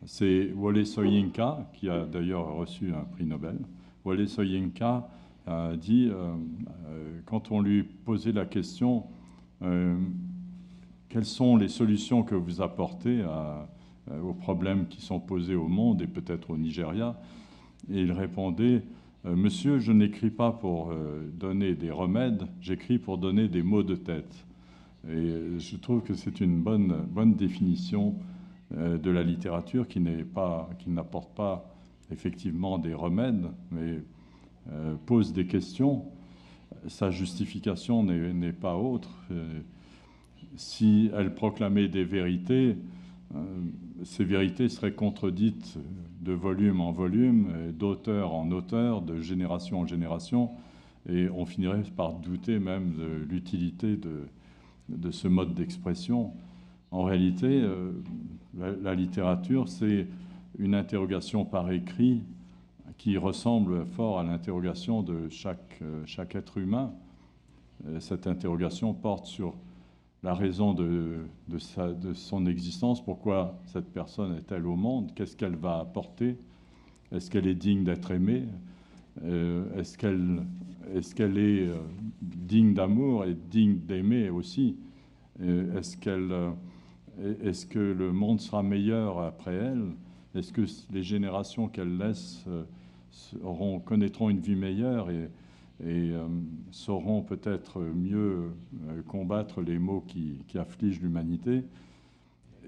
Speaker 2: C'est Wole Soyinka, qui a d'ailleurs reçu un prix Nobel. Wole Soyinka a dit, quand on lui posait la question, quelles sont les solutions que vous apportez aux problèmes qui sont posés au monde et peut-être au Nigeria, et il répondait, monsieur, je n'écris pas pour donner des remèdes, j'écris pour donner des maux de tête. Et je trouve que c'est une bonne définition de la littérature qui n'apporte pas effectivement des remèdes, mais pose des questions. Sa justification n'est pas autre. Si elle proclamait des vérités, ces vérités seraient contredites de volume en volume, d'auteur en auteur, de génération en génération, et on finirait par douter même de l'utilité de ce mode d'expression. En réalité, la littérature, c'est une interrogation par écrit qui ressemble fort à l'interrogation de chaque être humain. Cette interrogation porte sur la raison de son existence, pourquoi cette personne est-elle au monde, qu'est-ce qu'elle va apporter, est-ce qu'elle est digne d'être aimée, Est-ce qu'elle est digne d'amour et digne d'aimer aussi? Est-ce que le monde sera meilleur après elle? Est-ce que les générations qu'elle laisse connaîtront une vie meilleure et sauront peut-être mieux combattre les maux qui affligent l'humanité?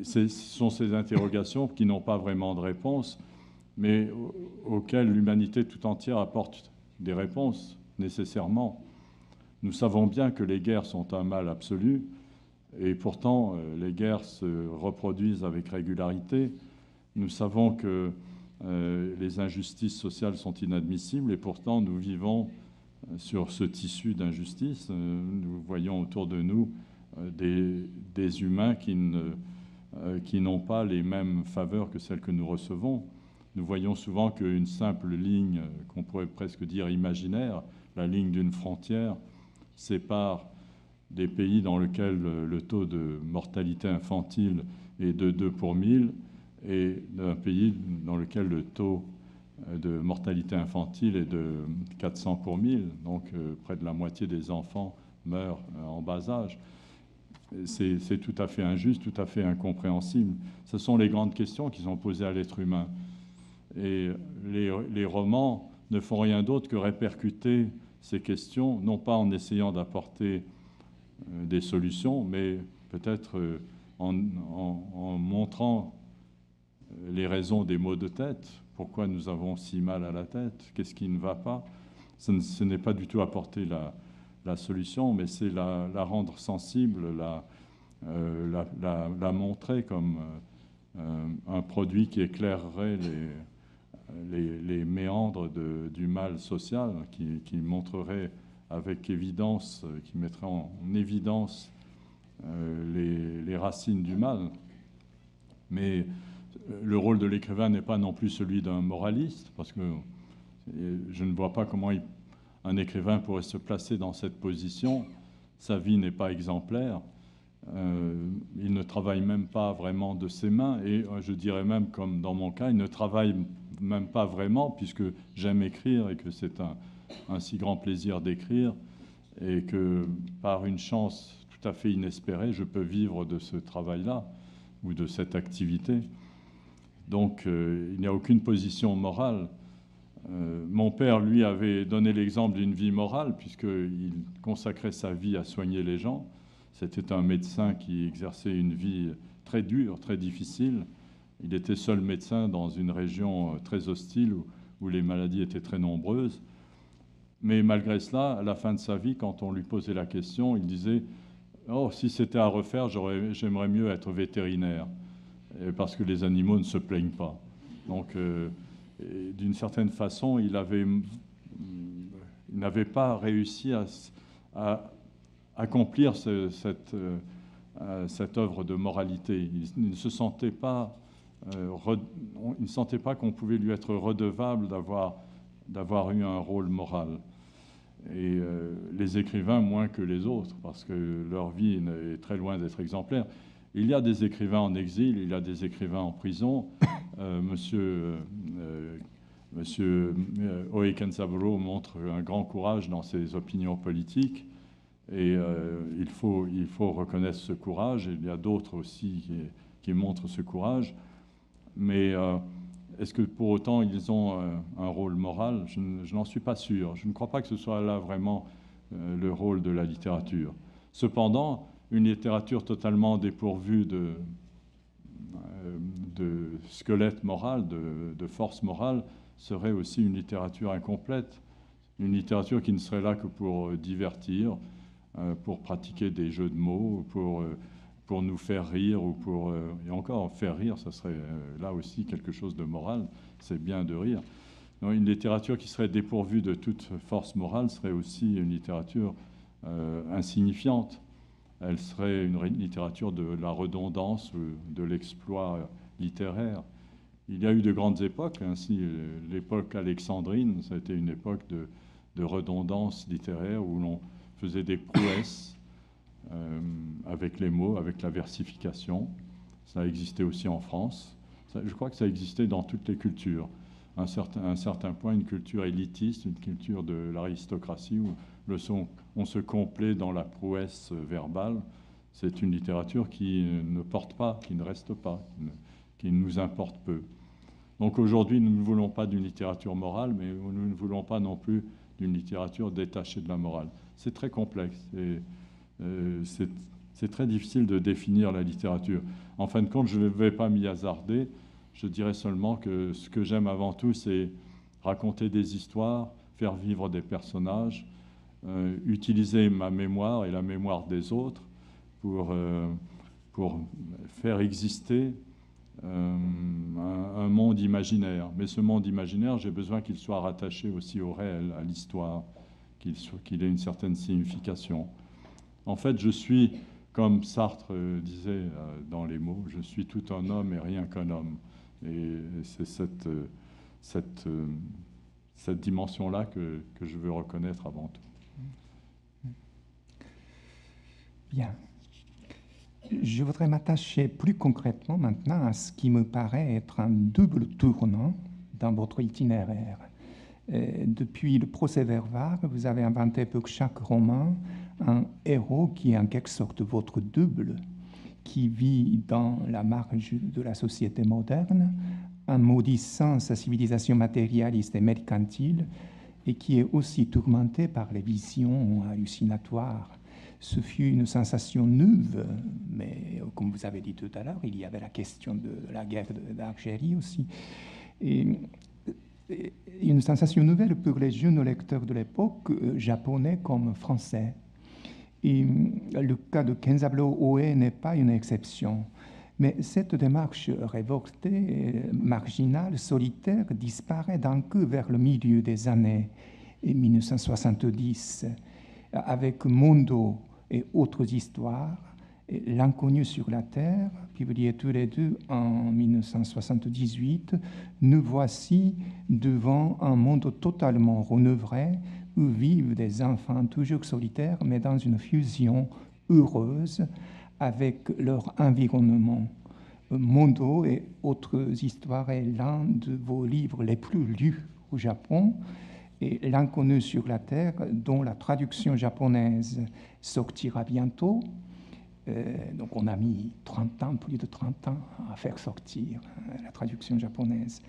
Speaker 2: Ce sont ces interrogations qui n'ont pas vraiment de réponse, mais auxquelles l'humanité tout entière apporte des réponses, nécessairement. Nous savons bien que les guerres sont un mal absolu, et pourtant les guerres se reproduisent avec régularité. Nous savons que les injustices sociales sont inadmissibles, et pourtant nous vivons sur ce tissu d'injustice. Nous voyons autour de nous des humains qui n'ont pas les mêmes faveurs que celles que nous recevons. Nous voyons souvent qu'une simple ligne, qu'on pourrait presque dire imaginaire, la ligne d'une frontière, sépare des pays dans lesquels le taux de mortalité infantile est de 2 pour 1000 et d'un pays dans lequel le taux de mortalité infantile est de 400 pour 1000. Donc près de la moitié des enfants meurent en bas âge. C'est tout à fait injuste, tout à fait incompréhensible. Ce sont les grandes questions qui sont posées à l'être humain. Et les romans ne font rien d'autre que répercuter ces questions, non pas en essayant d'apporter des solutions, mais peut-être en montrant les raisons des maux de tête, pourquoi nous avons si mal à la tête, qu'est-ce qui ne va pas. Ce n'est pas du tout apporter la solution, mais c'est la rendre sensible, la montrer comme un produit qui éclairerait les méandres du mal social, qui montrerait avec évidence, qui mettrait en évidence les racines du mal. Mais le rôle de l'écrivain n'est pas non plus celui d'un moraliste, parce que je ne vois pas comment un écrivain pourrait se placer dans cette position. Sa vie n'est pas exemplaire. Il ne travaille même pas vraiment de ses mains, et je dirais même, comme dans mon cas, il ne travaille même pas vraiment, puisque j'aime écrire et que c'est un si grand plaisir d'écrire, et que par une chance tout à fait inespérée, je peux vivre de ce travail-là ou de cette activité. Donc il n'y a aucune position morale. Mon père, lui, avait donné l'exemple d'une vie morale, puisqu'il consacrait sa vie à soigner les gens. C'était un médecin qui exerçait une vie très dure, très difficile. Il était seul médecin dans une région très hostile où les maladies étaient très nombreuses. Mais malgré cela, à la fin de sa vie, quand on lui posait la question, il disait « Oh, si c'était à refaire, j'aimerais mieux être vétérinaire, parce que les animaux ne se plaignent pas. » Donc, d'une certaine façon, il n'avait pas réussi à accomplir cette œuvre de moralité. Il ne se sentait pas, il ne sentait pas qu'on pouvait lui être redevable d'avoir eu un rôle moral. Et les écrivains moins que les autres, parce que leur vie est très loin d'être exemplaire. Il y a des écrivains en exil, il y a des écrivains en prison. Monsieur Oe Kenzaburo montre un grand courage dans ses opinions politiques, et il faut reconnaître ce courage. Il y a d'autres aussi qui montrent ce courage, mais est-ce que pour autant ils ont un rôle moral? Je n'en suis pas sûr. Je ne crois pas que ce soit là vraiment le rôle de la littérature. Cependant, une littérature totalement dépourvue de squelette moral, de force morale, serait aussi une littérature incomplète, une littérature qui ne serait là que pour divertir, pour pratiquer des jeux de mots, pour nous faire rire, et encore faire rire, ça serait là aussi quelque chose de moral, c'est bien de rire. Donc, une littérature qui serait dépourvue de toute force morale serait aussi une littérature insignifiante. Elle serait une littérature de la redondance, de l'exploit littéraire. Il y a eu de grandes époques, ainsi l'époque alexandrine, ça a été une époque de redondance littéraire où l'on faisait des prouesses avec les mots, avec la versification. Ça a existé aussi en France. Je crois que ça existait dans toutes les cultures. un certain point une culture élitiste, une culture de l'aristocratie où on se complaît dans la prouesse verbale. C'est une littérature qui ne porte pas, qui ne reste pas, qui nous importe peu. Donc aujourd'hui, nous ne voulons pas d'une littérature morale, mais nous ne voulons pas non plus d'une littérature détachée de la morale. C'est très complexe et c'est très difficile de définir la littérature. En fin de compte, je ne vais pas m'y hasarder. Je dirais seulement que ce que j'aime avant tout, c'est raconter des histoires, faire vivre des personnages, utiliser ma mémoire et la mémoire des autres pour faire exister un monde imaginaire. Mais ce monde imaginaire, j'ai besoin qu'il soit rattaché aussi au réel, à l'histoire, qu'il ait une certaine signification. En fait, je suis, comme Sartre disait dans Les Mots, je suis tout un homme et rien qu'un homme. Et c'est cette dimension-là que je veux reconnaître avant tout.
Speaker 1: Bien. Je voudrais m'attacher plus concrètement maintenant à ce qui me paraît être un double tournant dans votre itinéraire. Depuis le procès-verbal, vous avez inventé pour chaque roman un héros qui est en quelque sorte votre double, qui vit dans la marge de la société moderne, en maudissant sa civilisation matérialiste et mercantile, et qui est aussi tourmenté par les visions hallucinatoires. Ce fut une sensation neuve, mais comme vous avez dit tout à l'heure, il y avait la question de la guerre d'Algérie aussi. Et une sensation nouvelle pour les jeunes lecteurs de l'époque, japonais comme français. Et le cas de Kenzaburo Oe n'est pas une exception. Mais cette démarche révoltée, marginale, solitaire, disparaît d'un coup vers le milieu des années 1970, avec Mondo et autres histoires, L'inconnu sur la Terre, publié tous les deux en 1978, nous voici devant un monde totalement renouvelé où vivent des enfants toujours solitaires, mais dans une fusion heureuse avec leur environnement. Mondo et autres histoires est l'un de vos livres les plus lus au Japon, et L'inconnu sur la Terre, dont la traduction japonaise sortira bientôt. Donc on a mis 30 ans, plus de 30 ans à faire sortir la traduction japonaise.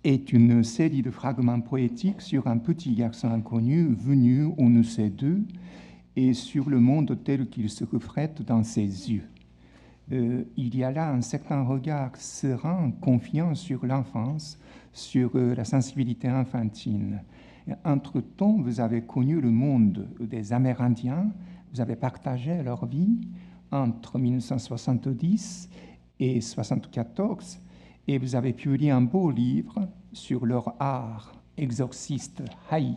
Speaker 1: Est une série de fragments poétiques sur un petit garçon inconnu venu on ne sait d'où et sur le monde tel qu'il se reflète dans ses yeux. Il y a là un certain regard serein, confiant sur l'enfance, sur la sensibilité infantile. Entre-temps, vous avez connu le monde des Amérindiens, vous avez partagé leur vie entre 1970 et 1974, et vous avez publié un beau livre sur leur art, Exorciste Haï.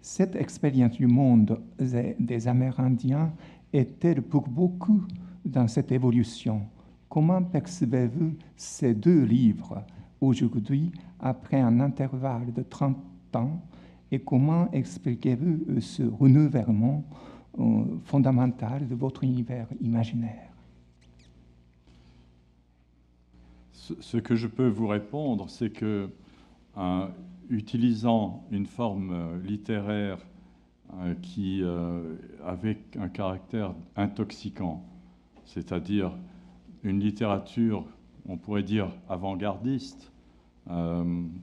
Speaker 1: Cette expérience du monde des Amérindiens est-elle pour beaucoup dans cette évolution? Comment percevez-vous ces deux livres aujourd'hui, après un intervalle de 30 ans, et comment expliquez-vous ce renouvellement fondamental de votre univers imaginaire?
Speaker 2: Ce que je peux vous répondre, c'est que, utilisant une forme littéraire qui avec un caractère intoxicant, c'est-à-dire une littérature, on pourrait dire avant-gardiste,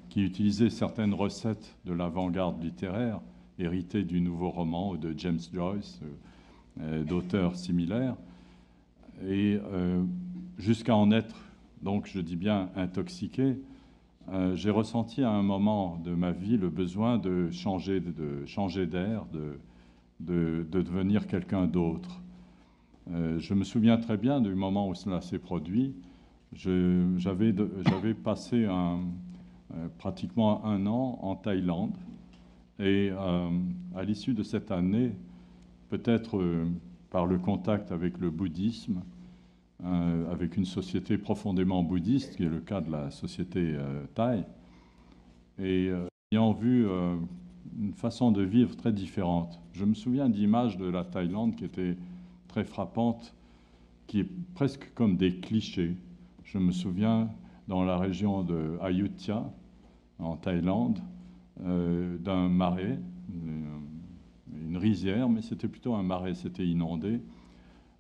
Speaker 2: qui utilisait certaines recettes de l'avant-garde littéraire, héritées du nouveau roman ou de James Joyce, d'auteurs similaires, et jusqu'à en être, donc je dis bien intoxiqué, j'ai ressenti à un moment de ma vie le besoin de changer d'air, de devenir quelqu'un d'autre. Je me souviens très bien du moment où cela s'est produit. J'avais passé pratiquement un an en Thaïlande, et à l'issue de cette année, peut-être par le contact avec le bouddhisme, avec une société profondément bouddhiste, qui est le cas de la société thaï, et ayant vu une façon de vivre très différente. Je me souviens d'images de la Thaïlande qui étaient très frappantes, qui est presque comme des clichés. Je me souviens dans la région de Ayutthaya, en Thaïlande, d'un marais, une rizière, mais c'était plutôt un marais, c'était inondé,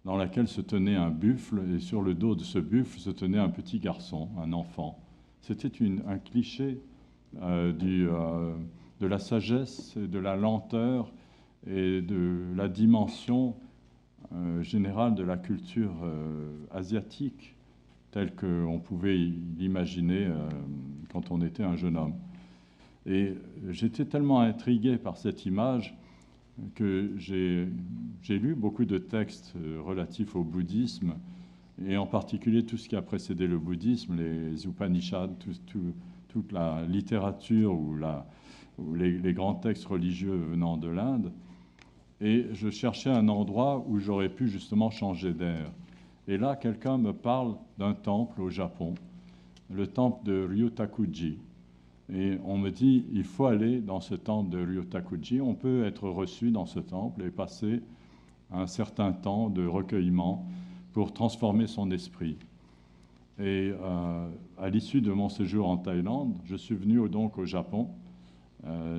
Speaker 2: dans laquelle se tenait un buffle, et sur le dos de ce buffle se tenait un petit garçon, un enfant. C'était un cliché de la sagesse, de la lenteur et de la dimension générale de la culture asiatique, telle qu'on pouvait l'imaginer quand on était un jeune homme. Et j'étais tellement intrigué par cette image que j'ai lu beaucoup de textes relatifs au bouddhisme, et en particulier tout ce qui a précédé le bouddhisme, les Upanishads, toute la littérature ou les grands textes religieux venant de l'Inde. Et je cherchais un endroit où j'aurais pu justement changer d'air. Et là, quelqu'un me parle d'un temple au Japon, le temple de Ryutakuji. Et on me dit, il faut aller dans ce temple de Ryutakuji. On peut être reçu dans ce temple et passer un certain temps de recueillement pour transformer son esprit. Et à l'issue de mon séjour en Thaïlande, je suis venu donc au Japon.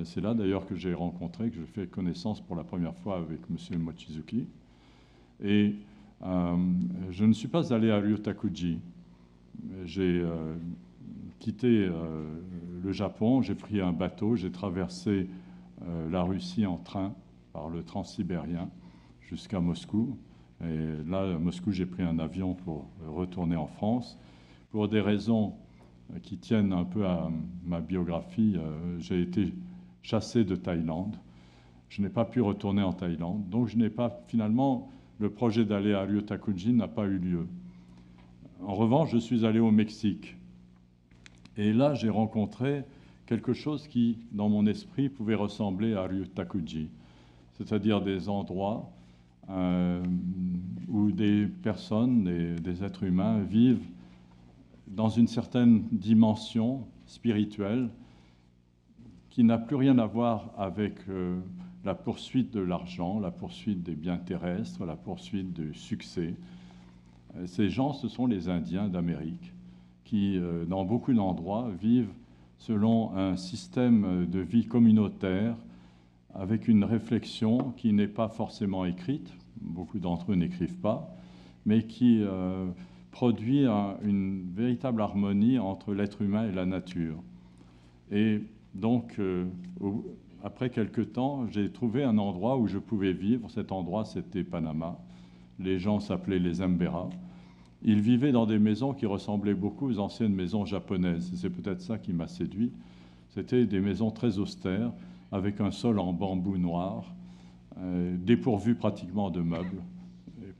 Speaker 2: C'est là d'ailleurs que j'ai rencontré, que j'ai fait connaissance pour la première fois avec M. Mochizuki. Et je ne suis pas allé à Ryutakuji. J'ai quitté le Japon, j'ai pris un bateau, j'ai traversé la Russie en train par le transsibérien jusqu'à Moscou. Et là, à Moscou, j'ai pris un avion pour retourner en France. Pour des raisons qui tiennent un peu à ma biographie, j'ai été chassé de Thaïlande. Je n'ai pas pu retourner en Thaïlande. Donc, finalement, le projet d'aller à Ryutakuji n'a pas eu lieu. En revanche, je suis allé au Mexique. Et là, j'ai rencontré quelque chose qui, dans mon esprit, pouvait ressembler à Ryutakuji, c'est-à-dire des endroits où des personnes, des êtres humains vivent dans une certaine dimension spirituelle qui n'a plus rien à voir avec la poursuite de l'argent, la poursuite des biens terrestres, la poursuite du succès. Ces gens, ce sont les Indiens d'Amérique qui, dans beaucoup d'endroits, vivent selon un système de vie communautaire avec une réflexion qui n'est pas forcément écrite, beaucoup d'entre eux n'écrivent pas, mais qui produit une véritable harmonie entre l'être humain et la nature. Et donc, après quelque temps, j'ai trouvé un endroit où je pouvais vivre. Cet endroit, c'était Panama. Les gens s'appelaient les Embera. Ils vivaient dans des maisons qui ressemblaient beaucoup aux anciennes maisons japonaises. C'est peut-être ça qui m'a séduit. C'était des maisons très austères, avec un sol en bambou noir, dépourvu pratiquement de meubles,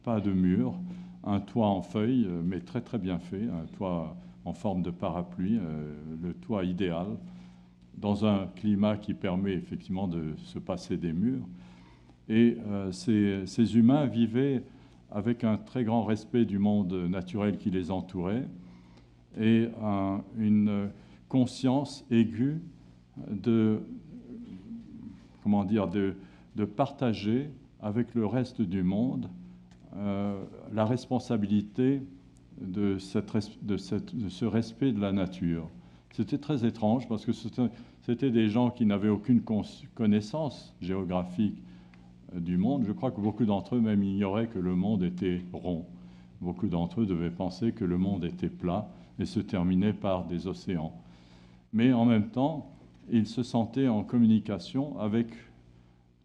Speaker 2: pas de murs, un toit en feuilles, mais très très bien fait, un toit en forme de parapluie, le toit idéal, dans un climat qui permet effectivement de se passer des murs. Et ces humains vivaient avec un très grand respect du monde naturel qui les entourait et une conscience aiguë de partager avec le reste du monde la responsabilité de ce respect de la nature. C'était très étrange parce que c'était des gens qui n'avaient aucune connaissance géographique du monde. Je crois que beaucoup d'entre eux même ignoraient que le monde était rond. Beaucoup d'entre eux devaient penser que le monde était plat et se terminait par des océans. Mais en même temps, ils se sentaient en communication avec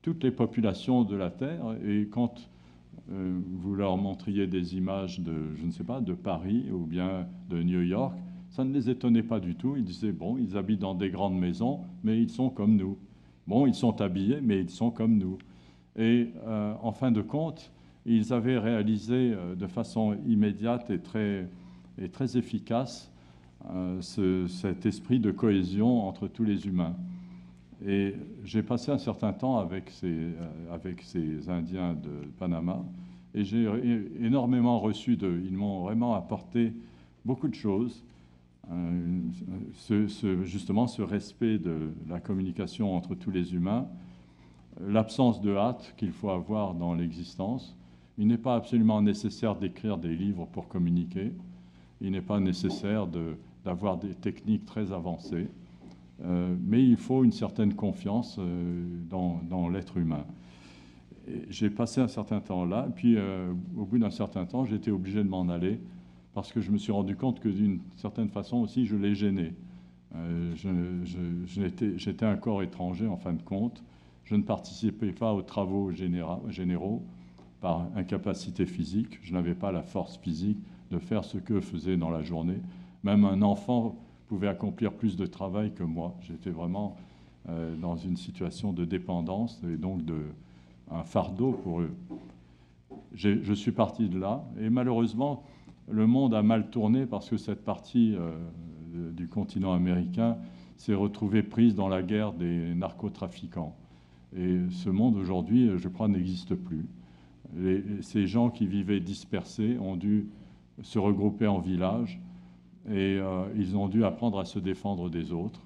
Speaker 2: toutes les populations de la Terre. Et quand vous leur montriez des images de, je ne sais pas, de Paris ou bien de New York, ça ne les étonnait pas du tout. Ils disaient, bon, ils habitent dans des grandes maisons, mais ils sont comme nous. Bon, ils sont habillés, mais ils sont comme nous. Et en fin de compte, ils avaient réalisé de façon immédiate et très efficace cet esprit de cohésion entre tous les humains. Et j'ai passé un certain temps avec ces Indiens de Panama et j'ai énormément reçu d'eux. Ils m'ont vraiment apporté beaucoup de choses. Justement, ce respect de la communication entre tous les humains, l'absence de hâte qu'il faut avoir dans l'existence. Il n'est pas absolument nécessaire d'écrire des livres pour communiquer. Il n'est pas nécessaire d'avoir des techniques très avancées, mais il faut une certaine confiance dans l'être humain. J'ai passé un certain temps là, et puis au bout d'un certain temps, j'ai été obligé de m'en aller, parce que je me suis rendu compte que d'une certaine façon aussi, je l'ai gêné. J'étais un corps étranger en fin de compte. Je ne participais pas aux travaux généraux par incapacité physique. Je n'avais pas la force physique de faire ce qu'eux faisaient dans la journée. Même un enfant pouvait accomplir plus de travail que moi. J'étais vraiment dans une situation de dépendance et donc un fardeau pour eux. Je suis parti de là et malheureusement, le monde a mal tourné parce que cette partie du continent américain s'est retrouvée prise dans la guerre des narcotrafiquants. Et ce monde aujourd'hui, je crois, n'existe plus. Ces gens qui vivaient dispersés ont dû se regrouper en villages et ils ont dû apprendre à se défendre des autres.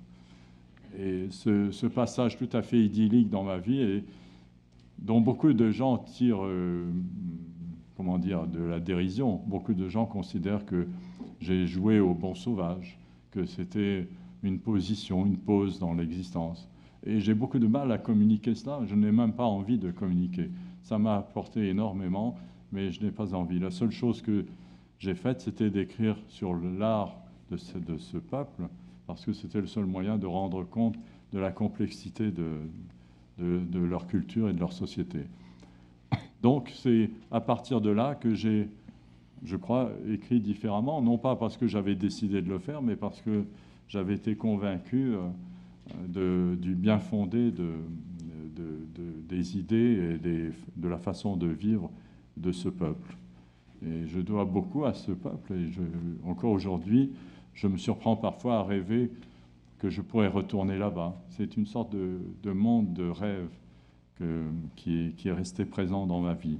Speaker 2: Et ce passage tout à fait idyllique dans ma vie, et dont beaucoup de gens tirent comment dire, de la dérision. Beaucoup de gens considèrent que j'ai joué au bon sauvage, que c'était une position, une pause dans l'existence. Et j'ai beaucoup de mal à communiquer cela. Je n'ai même pas envie de communiquer. Ça m'a apporté énormément, mais je n'ai pas envie. La seule chose que j'ai faite, c'était d'écrire sur l'art de ce peuple, parce que c'était le seul moyen de rendre compte de la complexité de leur culture et de leur société. Donc c'est à partir de là que j'ai, je crois, écrit différemment, non pas parce que j'avais décidé de le faire, mais parce que j'avais été convaincu du bien fondé des idées et de la façon de vivre de ce peuple. Et je dois beaucoup à ce peuple, et encore aujourd'hui, je me surprends parfois à rêver que je pourrais retourner là-bas. C'est une sorte de monde de rêve qui est resté présent dans ma vie.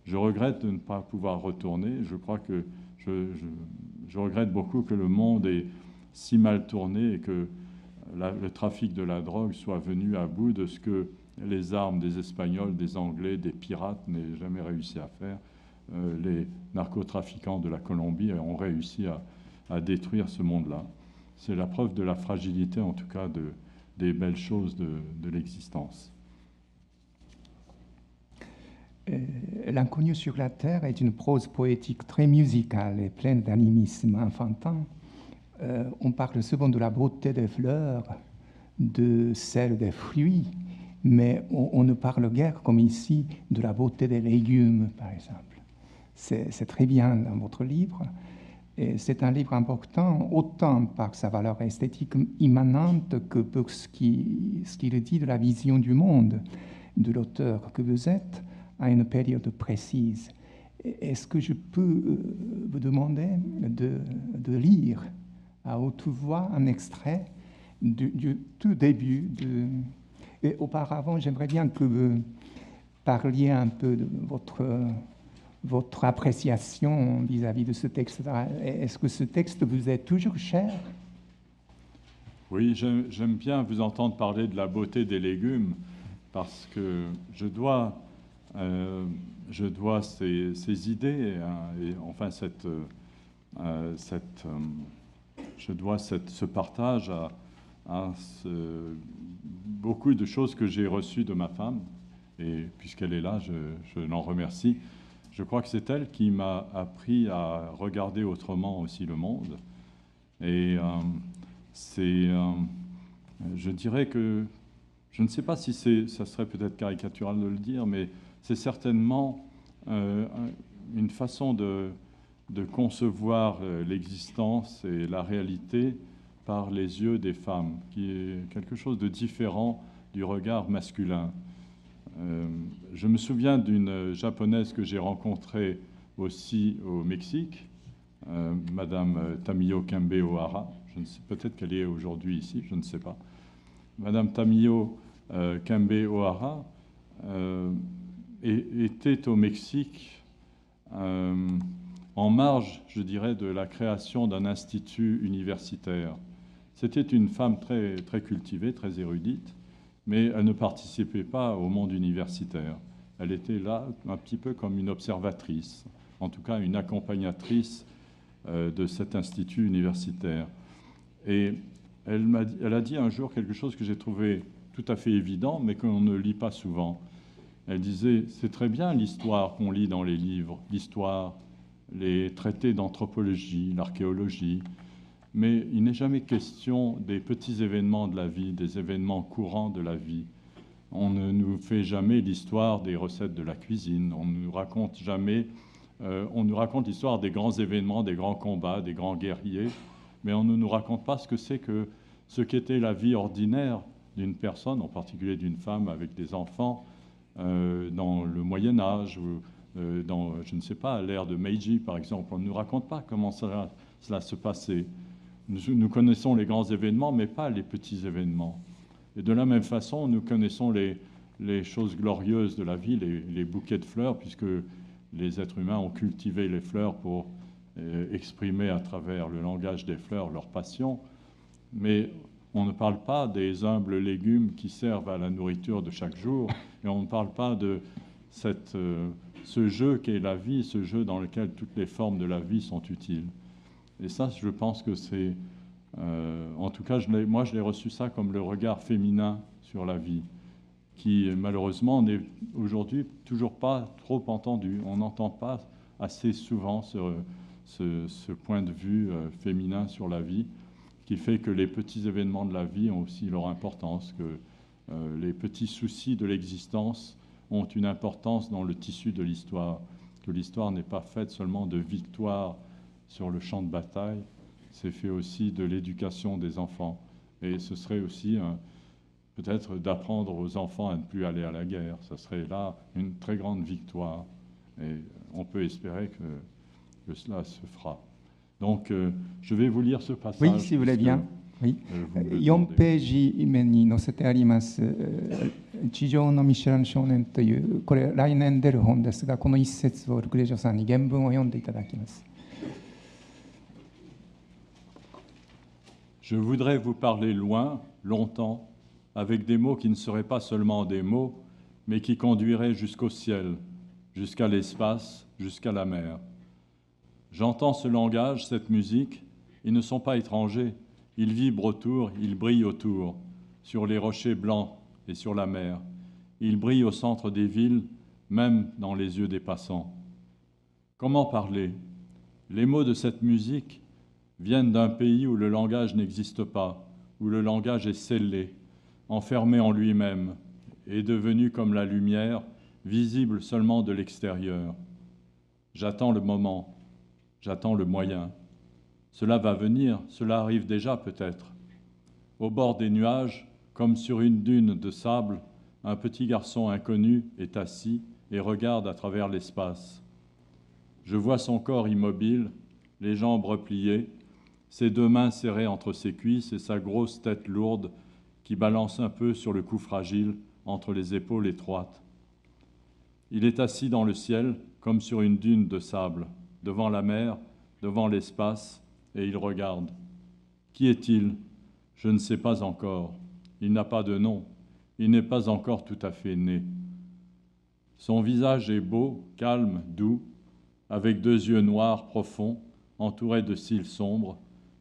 Speaker 2: Je regrette de ne pas pouvoir retourner. Je crois que je regrette beaucoup que le monde ait si mal tourné et que le trafic de la drogue soit venu à bout de ce que les armes des Espagnols, des Anglais, des pirates n'aient jamais réussi à faire. Les narcotrafiquants de la Colombie ont réussi à détruire ce monde-là. C'est la preuve de la fragilité, en tout cas, des belles choses de l'existence.
Speaker 1: L'inconnu sur la terre est une prose poétique très musicale et pleine d'animisme enfantin. On parle souvent de la beauté des fleurs, de celle des fruits, mais on ne parle guère, comme ici, de la beauté des légumes, par exemple. C'est très bien dans votre livre. Et c'est un livre important, autant par sa valeur esthétique immanente que pour ce qu'il dit de la vision du monde de l'auteur que vous êtes à une période précise. Est-ce que je peux vous demander de lire à haute voix un extrait du tout début Et auparavant, j'aimerais bien que vous parliez un peu de votre appréciation vis-à-vis de ce texte-là. Est-ce que ce texte vous est toujours cher?
Speaker 2: Oui, j'aime bien vous entendre parler de la beauté des légumes, parce que je dois ces idées, et enfin je dois ce partage à beaucoup de choses que j'ai reçues de ma femme, et puisqu'elle est là, je l'en remercie. Je crois que c'est elle qui m'a appris à regarder autrement aussi le monde. Et je dirais que, je ne sais pas si ça serait peut-être caricatural de le dire, mais c'est certainement une façon de concevoir l'existence et la réalité par les yeux des femmes, qui est quelque chose de différent du regard masculin. Je me souviens d'une japonaise que j'ai rencontrée aussi au Mexique, Madame Tamiyo Kembe Ohara. Peut-être qu'elle est aujourd'hui ici, je ne sais pas. Madame Tamiyo Kembe Ohara était au Mexique en marge, je dirais, de la création d'un institut universitaire. C'était une femme très, très cultivée, très érudite, mais elle ne participait pas au monde universitaire. Elle était là un petit peu comme une observatrice, en tout cas une accompagnatrice de cet institut universitaire. Et elle a dit un jour quelque chose que j'ai trouvé tout à fait évident, mais qu'on ne lit pas souvent. Elle disait, c'est très bien l'histoire qu'on lit dans les livres, l'histoire, les traités d'anthropologie, l'archéologie, mais il n'est jamais question des petits événements de la vie, des événements courants de la vie. On ne nous fait jamais l'histoire des recettes de la cuisine, on ne nous raconte jamais, on nous raconte l'histoire des grands événements, des grands combats, des grands guerriers, mais on ne nous raconte pas ce qu'était la vie ordinaire d'une personne, en particulier d'une femme avec des enfants, dans le Moyen-Âge, ou dans, je ne sais pas, l'ère de Meiji, par exemple. On ne nous raconte pas comment cela se passait. Nous connaissons les grands événements, mais pas les petits événements. Et de la même façon, nous connaissons les choses glorieuses de la vie, les bouquets de fleurs, puisque les êtres humains ont cultivé les fleurs pour exprimer à travers le langage des fleurs leur passion. Mais on ne parle pas des humbles légumes qui servent à la nourriture de chaque jour, et on ne parle pas de ce jeu qu'est la vie, ce jeu dans lequel toutes les formes de la vie sont utiles. Et ça, je pense que c'est... en tout cas, moi, je l'ai reçu ça comme le regard féminin sur la vie, qui, malheureusement, n'est aujourd'hui toujours pas trop entendu. On n'entend pas assez souvent ce point de vue féminin sur la vie, qui fait que les petits événements de la vie ont aussi leur importance, que les petits soucis de l'existence ont une importance dans le tissu de l'histoire, que l'histoire n'est pas faite seulement de victoires sur le champ de bataille, c'est fait aussi de l'éducation des enfants. Et ce serait aussi peut-être d'apprendre aux enfants à ne plus aller à la guerre. Ce serait là une très grande victoire. Et on peut espérer que cela se fera. Donc, je vais vous lire ce passage.
Speaker 1: Oui, si vous voulez bien. Oui. 4ページ目に載せてあります「地上の見知らぬ少年」という、これ来年出る本ですが、この一節をルクレジョさんに原文を読んでいただきます。
Speaker 2: Je voudrais vous parler loin, longtemps, avec des mots qui ne seraient pas seulement des mots, mais qui conduiraient jusqu'au ciel, jusqu'à l'espace, jusqu'à la mer. J'entends ce langage, cette musique, ils ne sont pas étrangers, ils vibrent autour, ils brillent autour, sur les rochers blancs et sur la mer. Ils brillent au centre des villes, même dans les yeux des passants. Comment parler? Les mots de cette musique viennent d'un pays où le langage n'existe pas, où le langage est scellé, enfermé en lui-même, et devenu comme la lumière, visible seulement de l'extérieur. J'attends le moment, j'attends le moyen. Cela va venir, cela arrive déjà peut-être. Au bord des nuages, comme sur une dune de sable, un petit garçon inconnu est assis et regarde à travers l'espace. Je vois son corps immobile, les jambes repliées, ses deux mains serrées entre ses cuisses et sa grosse tête lourde qui balance un peu sur le cou fragile entre les épaules étroites. Il est assis dans le ciel comme sur une dune de sable, devant la mer, devant l'espace, et il regarde. Qui est-il? Je ne sais pas encore. Il n'a pas de nom. Il n'est pas encore tout à fait né. Son visage est beau, calme, doux, avec deux yeux noirs profonds, entourés de cils sombres,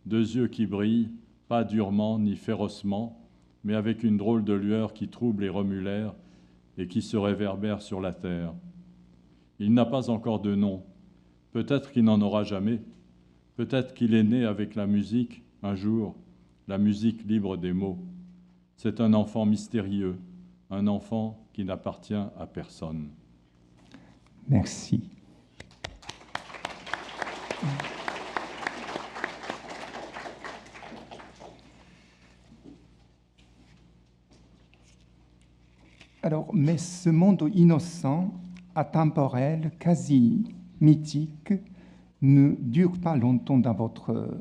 Speaker 2: deux yeux qui brillent, pas durement ni férocement, mais avec une drôle de lueur qui trouble et remue l'air et qui se réverbère sur la terre. Il n'a pas encore de nom. Peut-être qu'il n'en aura jamais. Peut-être qu'il est né avec la musique, un jour, la musique libre des mots. C'est un enfant mystérieux, un enfant qui n'appartient à personne.
Speaker 1: Merci. Alors, mais ce monde innocent, atemporel, quasi mythique, ne dure pas longtemps dans votre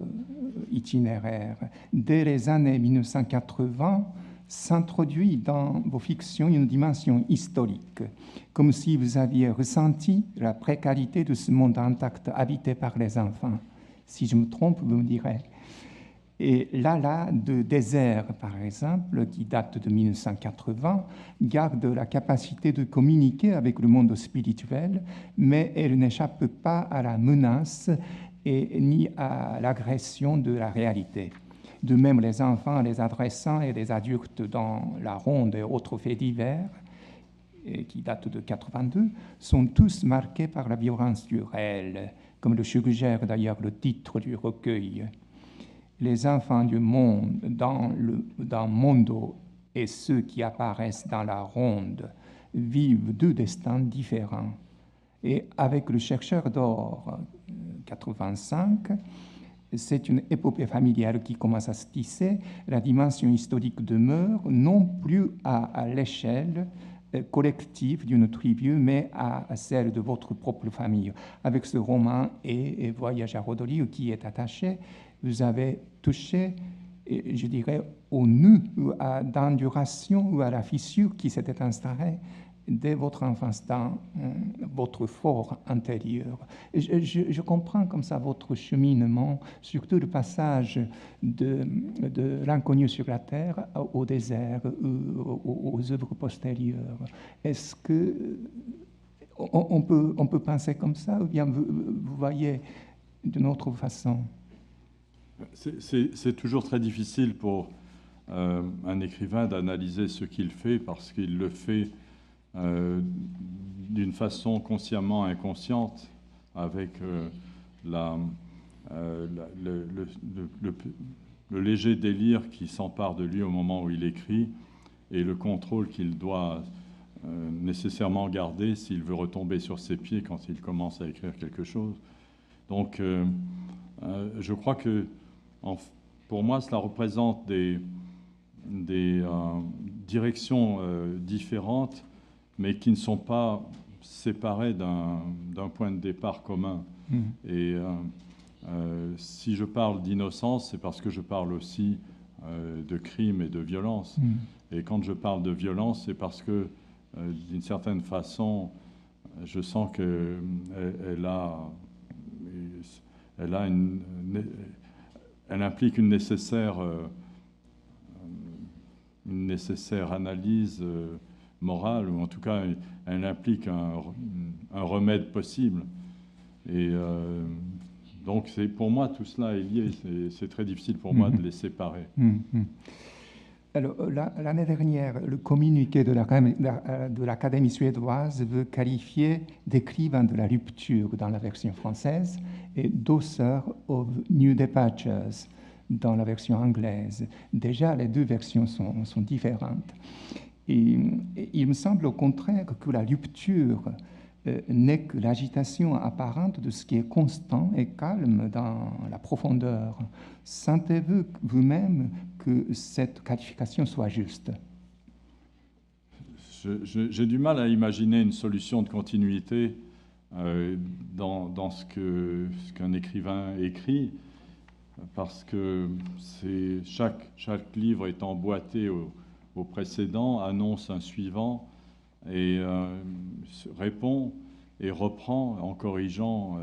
Speaker 1: itinéraire. Dès les années 1980, s'introduit dans vos fictions une dimension historique, comme si vous aviez ressenti la précarité de ce monde intact habité par les enfants. Si je me trompe, vous me direz. Et Lala de Désert, par exemple, qui date de 1980, garde la capacité de communiquer avec le monde spirituel, mais elle n'échappe pas à la menace et ni à l'agression de la réalité. De même, les enfants, les adolescents et les adultes dans la ronde et autres faits divers, qui datent de 82, sont tous marqués par la violence du réel, comme le suggère d'ailleurs le titre du recueil. Les enfants du monde dans Mondo et ceux qui apparaissent dans la ronde vivent deux destins différents. Et avec le chercheur d'or 85, c'est une épopée familiale qui commence à se tisser. La dimension historique demeure non plus à l'échelle collective d'une tribu, mais à celle de votre propre famille. Avec ce roman et Voyage à Rodolphe qui est attaché, vous avez touché, je dirais, au nœud, d'enduration ou à la fissure qui s'était installée dès votre enfance dans votre fort intérieur. Je comprends comme ça votre cheminement, surtout le passage de l'inconnu sur la terre au désert, aux œuvres postérieures. Est-ce que on peut penser comme ça, ou bien vous voyez d'une autre façon?
Speaker 2: C'est toujours très difficile pour un écrivain d'analyser ce qu'il fait, parce qu'il le fait d'une façon consciemment inconsciente, avec le léger délire qui s'empare de lui au moment où il écrit, et le contrôle qu'il doit nécessairement garder s'il veut retomber sur ses pieds quand il commence à écrire quelque chose. Donc je crois que pour moi cela représente des directions différentes, mais qui ne sont pas séparées d'un point de départ commun. Et si je parle d'innocence, c'est parce que je parle aussi de crime et de violence. Et quand je parle de violence, c'est parce que, d'une certaine façon, je sens qu'elle implique une nécessaire analyse morale, ou en tout cas, elle implique un remède possible. Et donc, pour moi, tout cela est lié. C'est très difficile pour moi de les séparer.
Speaker 1: Alors, l'année dernière, le communiqué de l'Académie suédoise veut qualifier d'écrivain de la rupture dans la version française et d'author of new departures dans la version anglaise. Déjà, les deux versions sont différentes. Et il me semble au contraire que la rupture n'est que l'agitation apparente de ce qui est constant et calme dans la profondeur. Sentez-vous vous-même que cette qualification soit juste?
Speaker 2: J'ai du mal à imaginer une solution de continuité dans ce qu'un écrivain écrit, parce que chaque livre est emboîté au précédent, annonce un suivant et répond et reprend en corrigeant.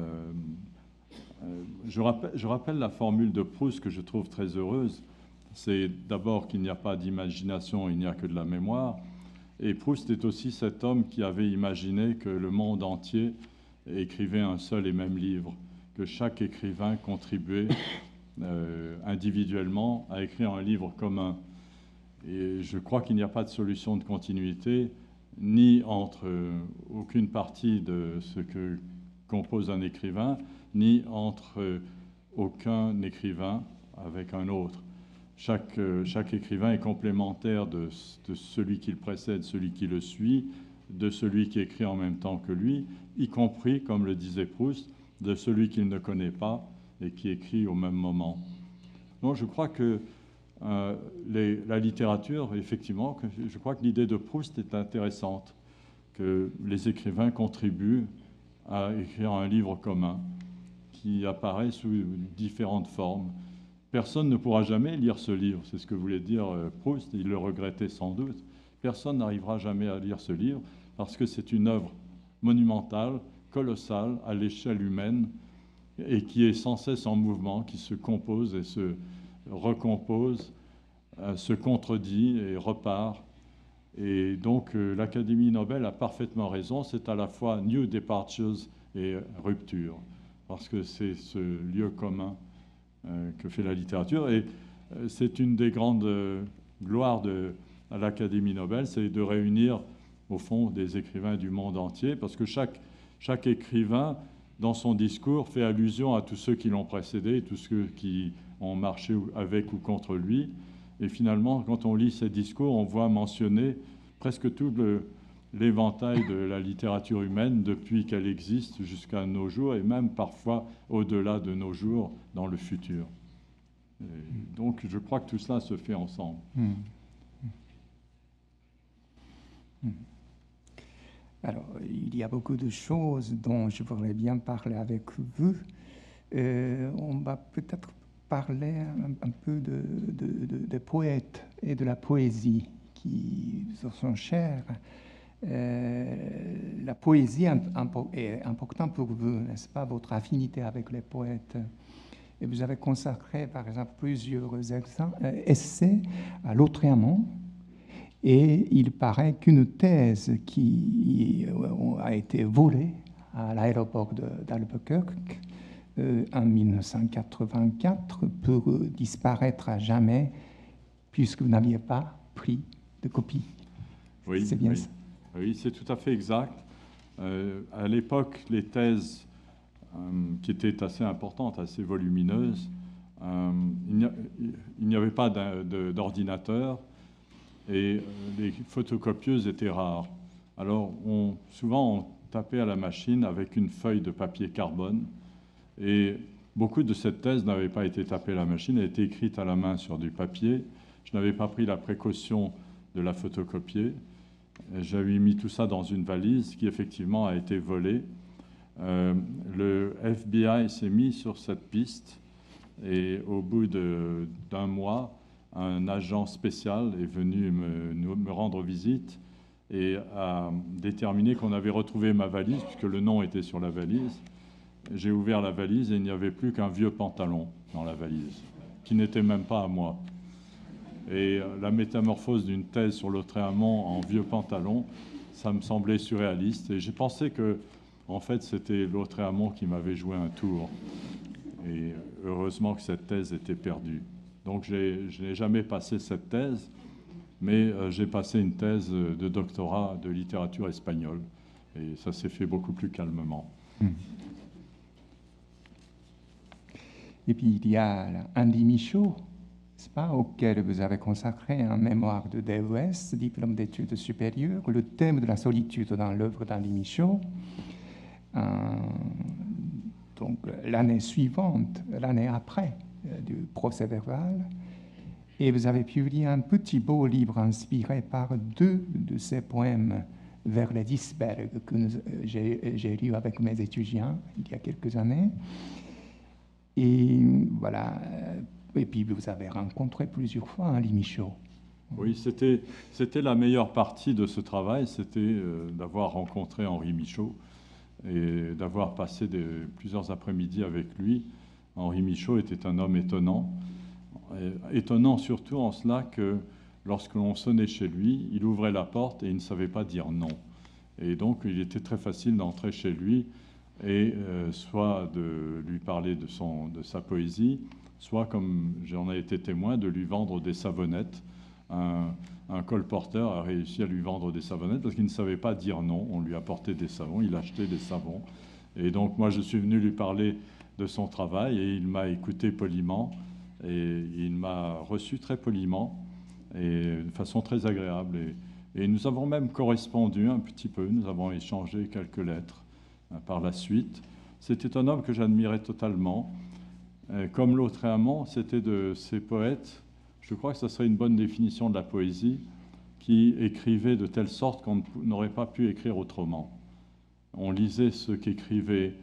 Speaker 2: Je rappelle la formule de Proust que je trouve très heureuse. C'est d'abord qu'il n'y a pas d'imagination, il n'y a que de la mémoire. Et Proust est aussi cet homme qui avait imaginé que le monde entier écrivait un seul et même livre, que chaque écrivain contribuait individuellement à écrire un livre commun. Et je crois qu'il n'y a pas de solution de continuité, ni entre aucune partie de ce que compose un écrivain, ni entre aucun écrivain avec un autre. Chaque écrivain est complémentaire de celui qui le précède, celui qui le suit, de celui qui écrit en même temps que lui, y compris, comme le disait Proust, de celui qu'il ne connaît pas et qui écrit au même moment. Donc je crois que la littérature, effectivement, je crois que l'idée de Proust est intéressante, que les écrivains contribuent à écrire un livre commun qui apparaît sous différentes formes. Personne ne pourra jamais lire ce livre, c'est ce que voulait dire Proust, il le regrettait sans doute. Personne n'arrivera jamais à lire ce livre parce que c'est une œuvre monumentale, colossale, à l'échelle humaine, et qui est sans cesse en mouvement, qui se compose et se recompose, se contredit et repart. Et donc l'Académie Nobel a parfaitement raison, c'est à la fois New Departures et rupture, parce que c'est ce lieu commun que fait la littérature. Et c'est une des grandes gloires à l'Académie Nobel, c'est de réunir, au fond, des écrivains du monde entier, parce que chaque écrivain, dans son discours, fait allusion à tous ceux qui l'ont précédé, tous ceux qui ont marché avec ou contre lui. Et finalement, quand on lit ces discours, on voit mentionner presque tout l'éventail de la littérature humaine depuis qu'elle existe jusqu'à nos jours, et même parfois au-delà de nos jours, dans le futur. Et donc, je crois que tout cela se fait ensemble.
Speaker 1: Alors, il y a beaucoup de choses dont je voudrais bien parler avec vous. On va peut-être parler un peu des poètes et de la poésie qui sont chers. La poésie est importante pour vous, n'est-ce pas, votre affinité avec les poètes. Et vous avez consacré, par exemple, plusieurs essais à Lautréamont. Et il paraît qu'une thèse qui a été volée à l'aéroport d'Albuquerque en 1984 peut disparaître à jamais puisque vous n'aviez pas pris de copie.
Speaker 2: Oui,
Speaker 1: c'est bien
Speaker 2: oui.
Speaker 1: ça.
Speaker 2: Oui, c'est tout à fait exact. À l'époque, les thèses qui étaient assez importantes, assez volumineuses, il n'y avait pas d'ordinateur. Et les photocopieuses étaient rares. Alors, souvent, on tapait à la machine avec une feuille de papier carbone. Et beaucoup de cette thèse n'avait pas été tapée à la machine, elle était écrite à la main sur du papier. Je n'avais pas pris la précaution de la photocopier. J'avais mis tout ça dans une valise qui, effectivement, a été volée. Le FBI s'est mis sur cette piste. Et au bout d'un mois, un agent spécial est venu me rendre visite et a déterminé qu'on avait retrouvé ma valise, puisque le nom était sur la valise. J'ai ouvert la valise et il n'y avait plus qu'un vieux pantalon dans la valise, qui n'était même pas à moi. Et la métamorphose d'une thèse sur Lautréamont en vieux pantalon, ça me semblait surréaliste. Et j'ai pensé que, en fait, c'était Lautréamont qui m'avait joué un tour. Et heureusement que cette thèse était perdue. Donc, je n'ai jamais passé cette thèse, mais j'ai passé une thèse de doctorat de littérature espagnole. Et ça s'est fait beaucoup plus calmement.
Speaker 1: Et puis, il y a Andy Michaud, n'est-ce pas, auquel vous avez consacré un mémoire de DES, diplôme d'études supérieures, le thème de la solitude dans l'œuvre d'Andy Michaud. Donc, l'année suivante, l'année après, du procès-verbal, et vous avez publié un petit beau livre inspiré par 2 de ces poèmes vers les icebergs que j'ai lu avec mes étudiants il y a quelques années. Et voilà. Et puis vous avez rencontré plusieurs fois Andy Michaud.
Speaker 2: Oui, c'était la meilleure partie de ce travail, c'était d'avoir rencontré Henri Michaud et d'avoir passé plusieurs après-midi avec lui. Henri Michaud était un homme étonnant. Étonnant surtout en cela que lorsque l'on sonnait chez lui, il ouvrait la porte et il ne savait pas dire non. Et donc, il était très facile d'entrer chez lui et soit de lui parler de sa poésie, soit, comme j'en ai été témoin, de lui vendre des savonnettes. Un colporteur a réussi à lui vendre des savonnettes parce qu'il ne savait pas dire non. On lui apportait des savons, il achetait des savons. Et donc, moi, je suis venu lui parler de son travail et il m'a écouté poliment et il m'a reçu très poliment et de façon très agréable. Et nous avons même correspondu un petit peu, nous avons échangé quelques lettres par la suite. C'était un homme que j'admirais totalement. Comme Lautréamont, c'était de ces poètes, je crois que ce serait une bonne définition de la poésie, qui écrivait de telle sorte qu'on n'aurait pas pu écrire autrement. On lisait ce qu'écrivait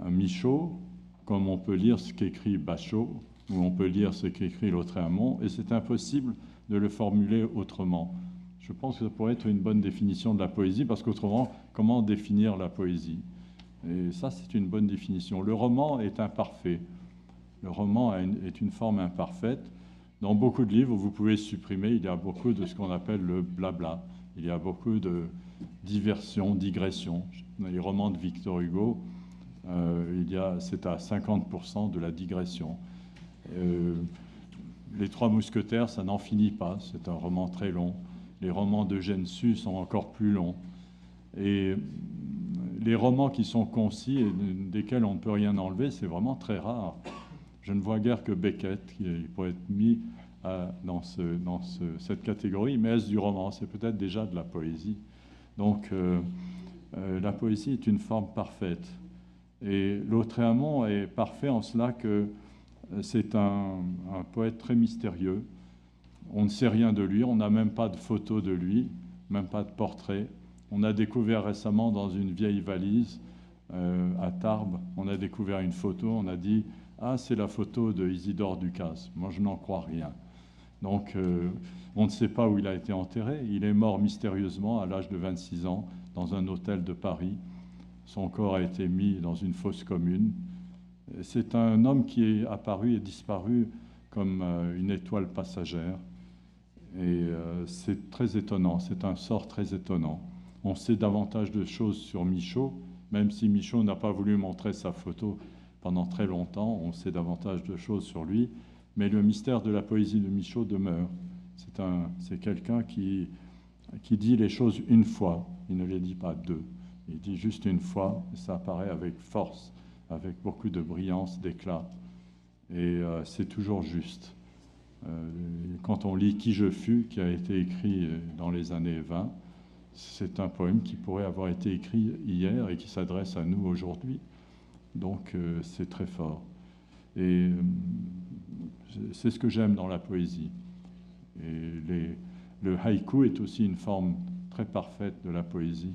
Speaker 2: Michaud, comme on peut lire ce qu'écrit Bachot, ou on peut lire ce qu'écrit Lautréamont, et c'est impossible de le formuler autrement. Je pense que ça pourrait être une bonne définition de la poésie, parce qu'autrement, comment définir la poésie? Et ça, c'est une bonne définition. Le roman est imparfait. Le roman est une forme imparfaite. Dans beaucoup de livres, vous pouvez supprimer, il y a beaucoup de ce qu'on appelle le blabla. Il y a beaucoup de diversions, digressions. Dans les romans de Victor Hugo, c'est à 50% de la digression. Les Trois Mousquetaires, ça n'en finit pas, c'est un roman très long. Les romans d'Eugène Sue sont encore plus longs. Et les romans qui sont concis et desquels on ne peut rien enlever, c'est vraiment très rare. Je ne vois guère que Beckett qui pourrait être mis dans cette catégorie, mais est-ce du roman? C'est peut-être déjà de la poésie. Donc la poésie est une forme parfaite. Et Lautréamont est parfait en cela que c'est un poète très mystérieux. On ne sait rien de lui, on n'a même pas de photo de lui, même pas de portrait. On a découvert récemment dans une vieille valise à Tarbes, on a découvert une photo, on a dit « Ah, c'est la photo de Isidore Ducasse ». Moi, je n'en crois rien. Donc, on ne sait pas où il a été enterré. Il est mort mystérieusement à l'âge de 26 ans dans un hôtel de Paris. Son corps a été mis dans une fosse commune. C'est un homme qui est apparu et disparu comme une étoile passagère. Et c'est très étonnant, c'est un sort très étonnant. On sait davantage de choses sur Michaud, même si Michaud n'a pas voulu montrer sa photo pendant très longtemps, on sait davantage de choses sur lui, mais le mystère de la poésie de Michaud demeure. C'est quelqu'un qui dit les choses une fois, il ne les dit pas deux. Il dit juste une fois, et ça apparaît avec force, avec beaucoup de brillance, d'éclat, et c'est toujours juste. Quand on lit « Qui je fus », qui a été écrit dans les années 20, c'est un poème qui pourrait avoir été écrit hier et qui s'adresse à nous aujourd'hui. Donc c'est très fort. Et c'est ce que j'aime dans la poésie. Et le haïku est aussi une forme très parfaite de la poésie,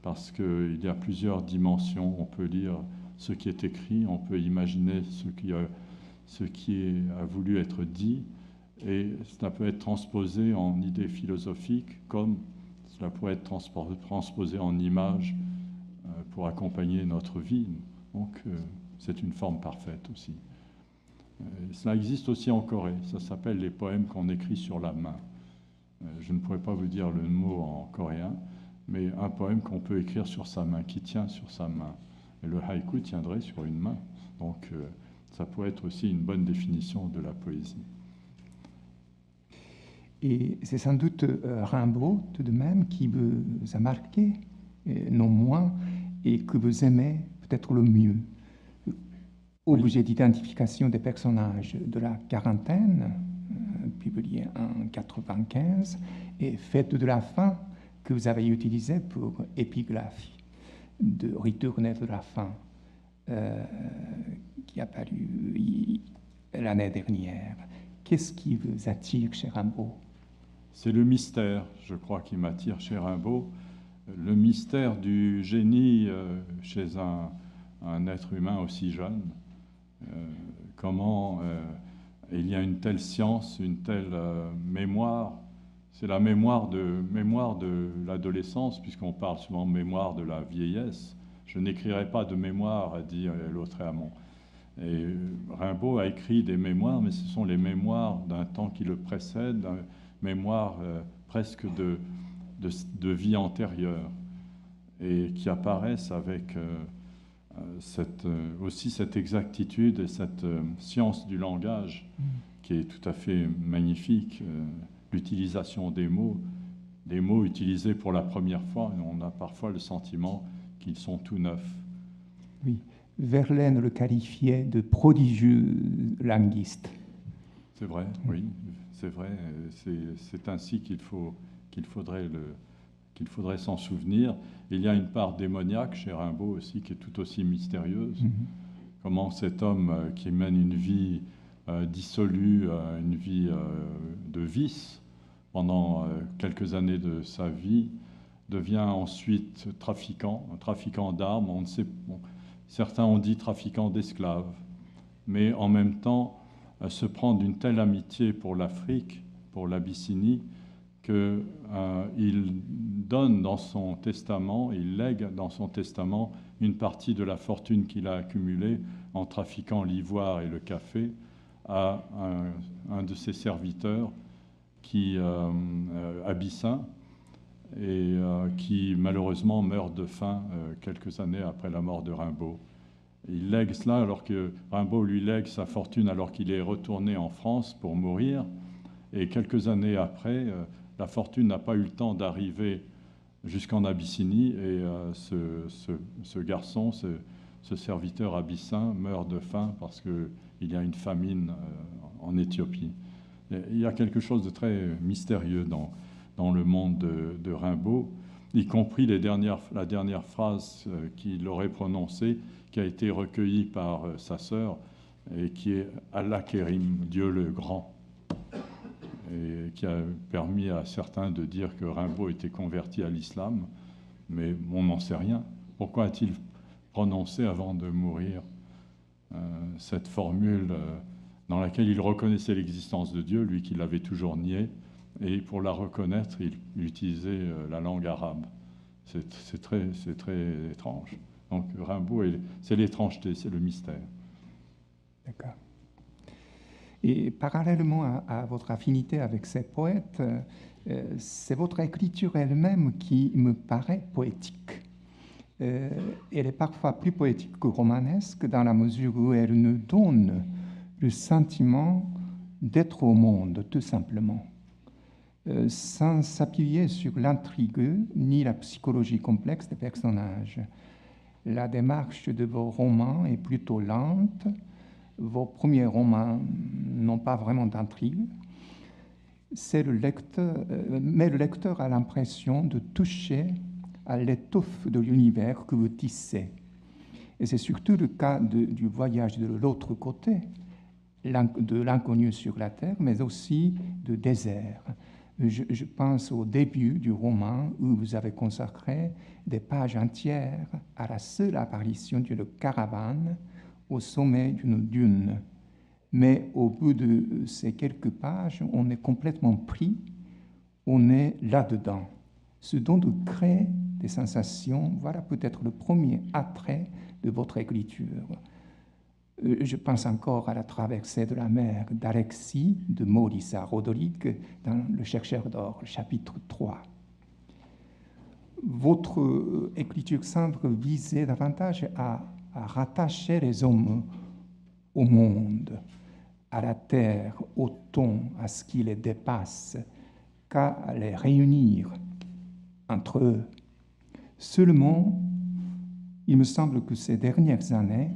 Speaker 2: parce qu'il y a plusieurs dimensions. On peut lire ce qui est écrit, on peut imaginer ce qui a voulu être dit, et cela peut être transposé en idées philosophiques, comme cela pourrait être transposé en images pour accompagner notre vie. Donc c'est une forme parfaite aussi. Cela existe aussi en Corée, ça s'appelle les poèmes qu'on écrit sur la main. Je ne pourrais pas vous dire le mot en coréen, mais un poème qu'on peut écrire sur sa main, qui tient sur sa main. Et le haïku tiendrait sur une main. Donc ça pourrait être aussi une bonne définition de la poésie.
Speaker 1: Et c'est sans doute Rimbaud, tout de même, qui vous a marqué, non moins, et que vous aimez peut-être le mieux. Objet d'identification des personnages de la quarantaine, publié en 1995, et Fête de la faim, que vous avez utilisé pour épigraphie de Retourner de la faim, qui a paru l'année dernière. Qu'est-ce qui vous attire chez Rimbaud?
Speaker 2: C'est le mystère, je crois, qui m'attire chez Rimbaud. Le mystère du génie chez un être humain aussi jeune. Comment il y a une telle science, une telle mémoire. C'est la mémoire de l'adolescence, puisqu'on parle souvent de mémoire de la vieillesse. Je n'écrirai pas de mémoire, a dit Lautréamont. Et Rimbaud a écrit des mémoires, mais ce sont les mémoires d'un temps qui le précède, d'une mémoire presque de vie antérieure, et qui apparaissent avec aussi cette exactitude et cette science du langage qui est tout à fait magnifique. L'utilisation des mots utilisés pour la première fois, on a parfois le sentiment qu'ils sont tout neufs.
Speaker 1: Oui, Verlaine le qualifiait de prodigieux linguiste.
Speaker 2: C'est vrai, oui, c'est vrai. C'est ainsi qu'il faudrait s'en souvenir. Il y a une part démoniaque chez Rimbaud aussi qui est tout aussi mystérieuse. Comment cet homme qui mène une vie dissolue, une vie de vice pendant quelques années de sa vie, devient ensuite un trafiquant d'armes. On ne sait, certains ont dit trafiquant d'esclaves, mais en même temps se prend d'une telle amitié pour l'Afrique, pour l'Abyssinie, qu'il donne dans son testament, il lègue dans son testament une partie de la fortune qu'il a accumulée en trafiquant l'ivoire et le café à un de ses serviteurs abyssin, et qui malheureusement meurt de faim quelques années après la mort de Rimbaud. Il lègue cela alors que Rimbaud lui lègue sa fortune alors qu'il est retourné en France pour mourir. Et quelques années après, la fortune n'a pas eu le temps d'arriver jusqu'en Abyssinie et ce garçon, ce serviteur abyssin meurt de faim parce qu'il y a une famine en Éthiopie. Et il y a quelque chose de très mystérieux dans le monde de Rimbaud, y compris la dernière phrase qu'il aurait prononcée, qui a été recueillie par sa sœur, et qui est « Allah Kérim, Dieu le grand », et qui a permis à certains de dire que Rimbaud était converti à l'islam, mais on n'en sait rien. Pourquoi a-t-il prononcé avant de mourir cette formule dans laquelle il reconnaissait l'existence de Dieu, lui qui l'avait toujours nié, et pour la reconnaître, il utilisait la langue arabe. C'est très étrange. Donc Rimbaud, c'est l'étrangeté, c'est le mystère.
Speaker 1: D'accord. Et parallèlement à votre affinité avec ces poètes, c'est votre écriture elle-même qui me paraît poétique. Elle est parfois plus poétique que romanesque dans la mesure où elle nous donne le sentiment d'être au monde, tout simplement, sans s'appuyer sur l'intrigue ni la psychologie complexe des personnages. La démarche de vos romans est plutôt lente. Vos premiers romans n'ont pas vraiment d'intrigue. Mais le lecteur a l'impression de toucher à l'étoffe de l'univers que vous tissez. Et c'est surtout le cas du voyage de l'autre côté, de l'inconnu sur la terre, mais aussi de désert. Je pense au début du roman où vous avez consacré des pages entières à la seule apparition d'une caravane au sommet d'une dune. Mais au bout de ces quelques pages, on est complètement pris, on est là-dedans. Ce dont de créer des sensations, voilà peut-être le premier attrait de votre écriture. Je pense encore à la traversée de la mer d'Alexis, de Maurice Roderick, dans Le Chercheur d'or, chapitre 3. Votre écriture semble viser davantage à rattacher les hommes au monde, à la terre, au ton, à ce qui les dépasse, qu'à les réunir entre eux. Seulement, il me semble que ces dernières années,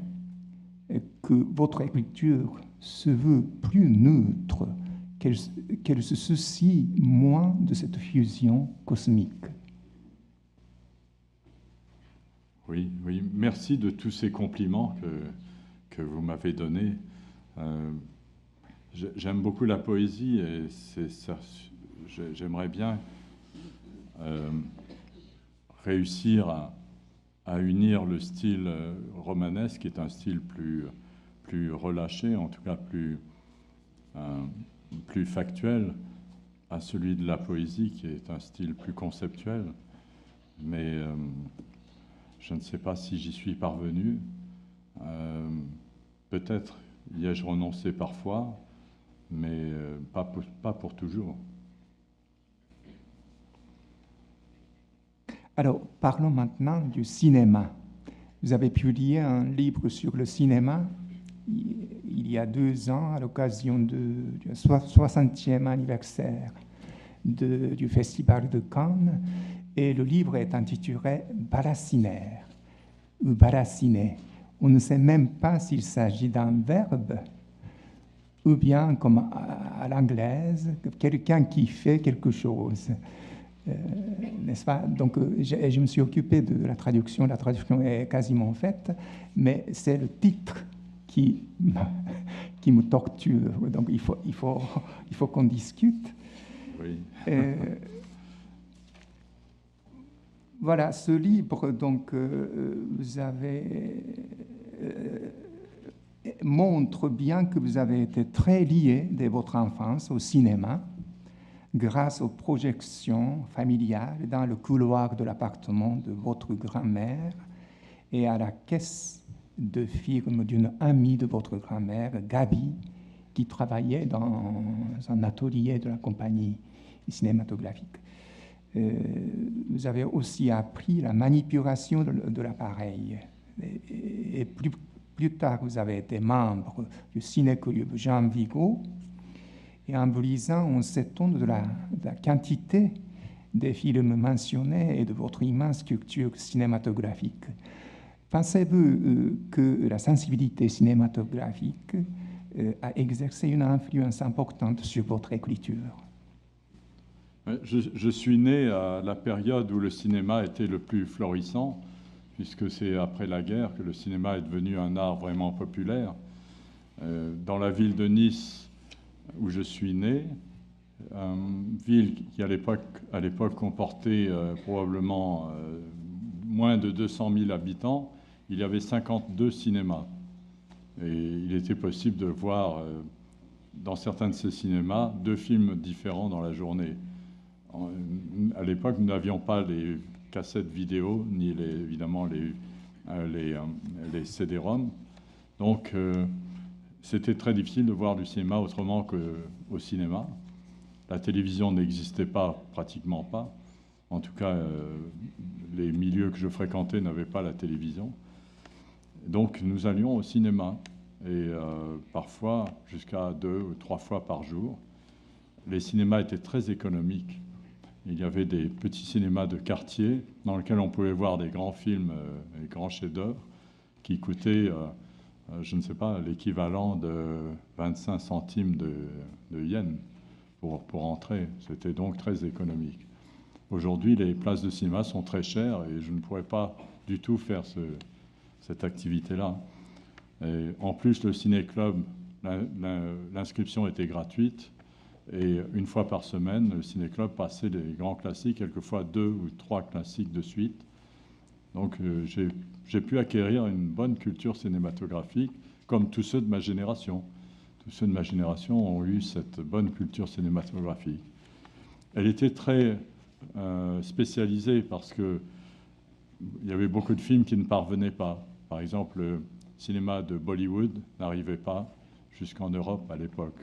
Speaker 1: que votre écriture se veut plus neutre, qu'elle se soucie moins de cette fusion cosmique.
Speaker 2: Oui, merci de tous ces compliments que vous m'avez donnés. J'aime beaucoup la poésie et j'aimerais bien réussir à unir le style romanesque, qui est un style plus relâché, en tout cas plus factuel, à celui de la poésie, qui est un style plus conceptuel. Mais je ne sais pas si j'y suis parvenu. Peut-être y ai-je renoncé parfois, mais pas pour toujours.
Speaker 1: Alors, parlons maintenant du cinéma. Vous avez publié un livre sur le cinéma il y a 2 ans, à l'occasion du 60e anniversaire du Festival de Cannes. Et le livre est intitulé « Baratinaire » ou « Baratiner ». On ne sait même pas s'il s'agit d'un verbe ou bien, comme à l'anglaise, quelqu'un qui fait quelque chose. N'est-ce pas? Donc, je me suis occupé de la traduction. La traduction est quasiment faite, mais c'est le titre qui me torture. Donc, il faut qu'on discute.
Speaker 2: Oui.
Speaker 1: Voilà, ce livre, donc, vous avez montre bien que vous avez été très lié dès votre enfance au cinéma, grâce aux projections familiales dans le couloir de l'appartement de votre grand-mère et à la caisse de film d'une amie de votre grand-mère, Gabi, qui travaillait dans un atelier de la compagnie cinématographique. Vous avez aussi appris la manipulation de l'appareil et plus Plus tard, vous avez été membre du Ciné-Club Jean Vigo. Et en vous lisant, on s'étonne de la quantité des films mentionnés et de votre immense culture cinématographique. Pensez-vous que la sensibilité cinématographique a exercé une influence importante sur votre écriture?
Speaker 2: Je suis né à la période où le cinéma était le plus florissant, puisque c'est après la guerre que le cinéma est devenu un art vraiment populaire. Dans la ville de Nice, où je suis né, ville qui à l'époque comportait probablement moins de 200 000 habitants, il y avait 52 cinémas. Et il était possible de voir dans certains de ces cinémas 2 films différents dans la journée. À l'époque, nous n'avions pas les cassettes vidéo, ni évidemment les CD-ROM. Donc, c'était très difficile de voir du cinéma autrement qu'au cinéma. La télévision n'existait pas, pratiquement pas. En tout cas, les milieux que je fréquentais n'avaient pas la télévision. Donc, nous allions au cinéma, et parfois jusqu'à 2 ou 3 fois par jour. Les cinémas étaient très économiques. Il y avait des petits cinémas de quartier dans lesquels on pouvait voir des grands films, des grands chefs-d'œuvre qui coûtaient, je ne sais pas, l'équivalent de 25 centimes de yens pour entrer. C'était donc très économique. Aujourd'hui, les places de cinéma sont très chères et je ne pourrais pas du tout faire cette activité-là. Et en plus, le ciné-club, l'inscription était gratuite. Et une fois par semaine, le ciné-club passait des grands classiques, quelquefois 2 ou 3 classiques de suite. Donc j'ai pu acquérir une bonne culture cinématographique, comme tous ceux de ma génération. Tous ceux de ma génération ont eu cette bonne culture cinématographique. Elle était très spécialisée parce qu'il y avait beaucoup de films qui ne parvenaient pas. Par exemple, le cinéma de Bollywood n'arrivait pas jusqu'en Europe à l'époque.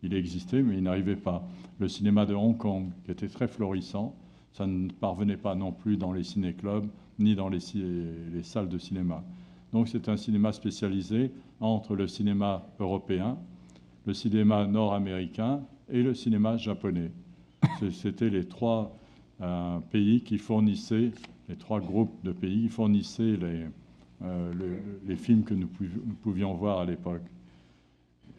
Speaker 2: Il existait, mais il n'arrivait pas. Le cinéma de Hong Kong, qui était très florissant, ça ne parvenait pas non plus dans les ciné-clubs, ni dans les salles de cinéma. Donc c'est un cinéma spécialisé entre le cinéma européen, le cinéma nord-américain et le cinéma japonais. C'était les 3 pays qui fournissaient, les 3 groupes de pays qui fournissaient les films que nous pouvions voir à l'époque.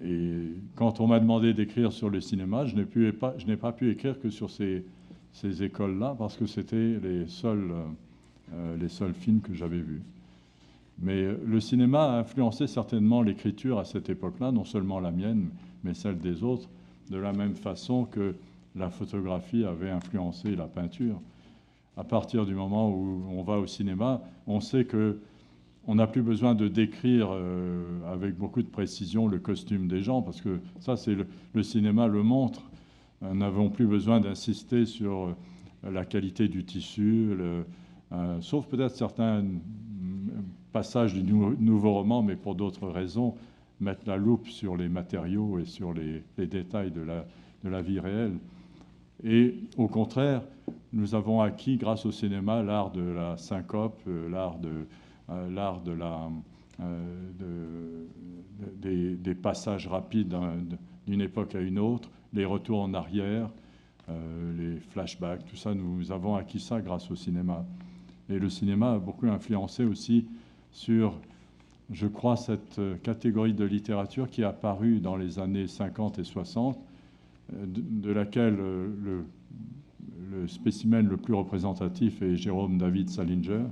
Speaker 2: Et quand on m'a demandé d'écrire sur le cinéma, je n'ai pas pu écrire que sur ces écoles-là, parce que c'était les seuls films que j'avais vus. Mais le cinéma a influencé certainement l'écriture à cette époque-là, non seulement la mienne, mais celle des autres, de la même façon que la photographie avait influencé la peinture. À partir du moment où on va au cinéma, on sait qu'on n'a plus besoin de décrire avec beaucoup de précision le costume des gens, parce que ça, le cinéma le montre. Nous n'avons plus besoin d'insister sur la qualité du tissu, sauf peut-être certains passages du nouveau roman, mais pour d'autres raisons, mettre la loupe sur les matériaux et sur les détails de la vie réelle. Et au contraire, nous avons acquis, grâce au cinéma, l'art de la syncope, l'art des passages rapides d'une époque à une autre, les retours en arrière, les flashbacks, tout ça, nous avons acquis ça grâce au cinéma. Et le cinéma a beaucoup influencé aussi sur, je crois, cette catégorie de littérature qui est apparue dans les années 50 et 60, de laquelle le spécimen le plus représentatif est Jérôme David Salinger,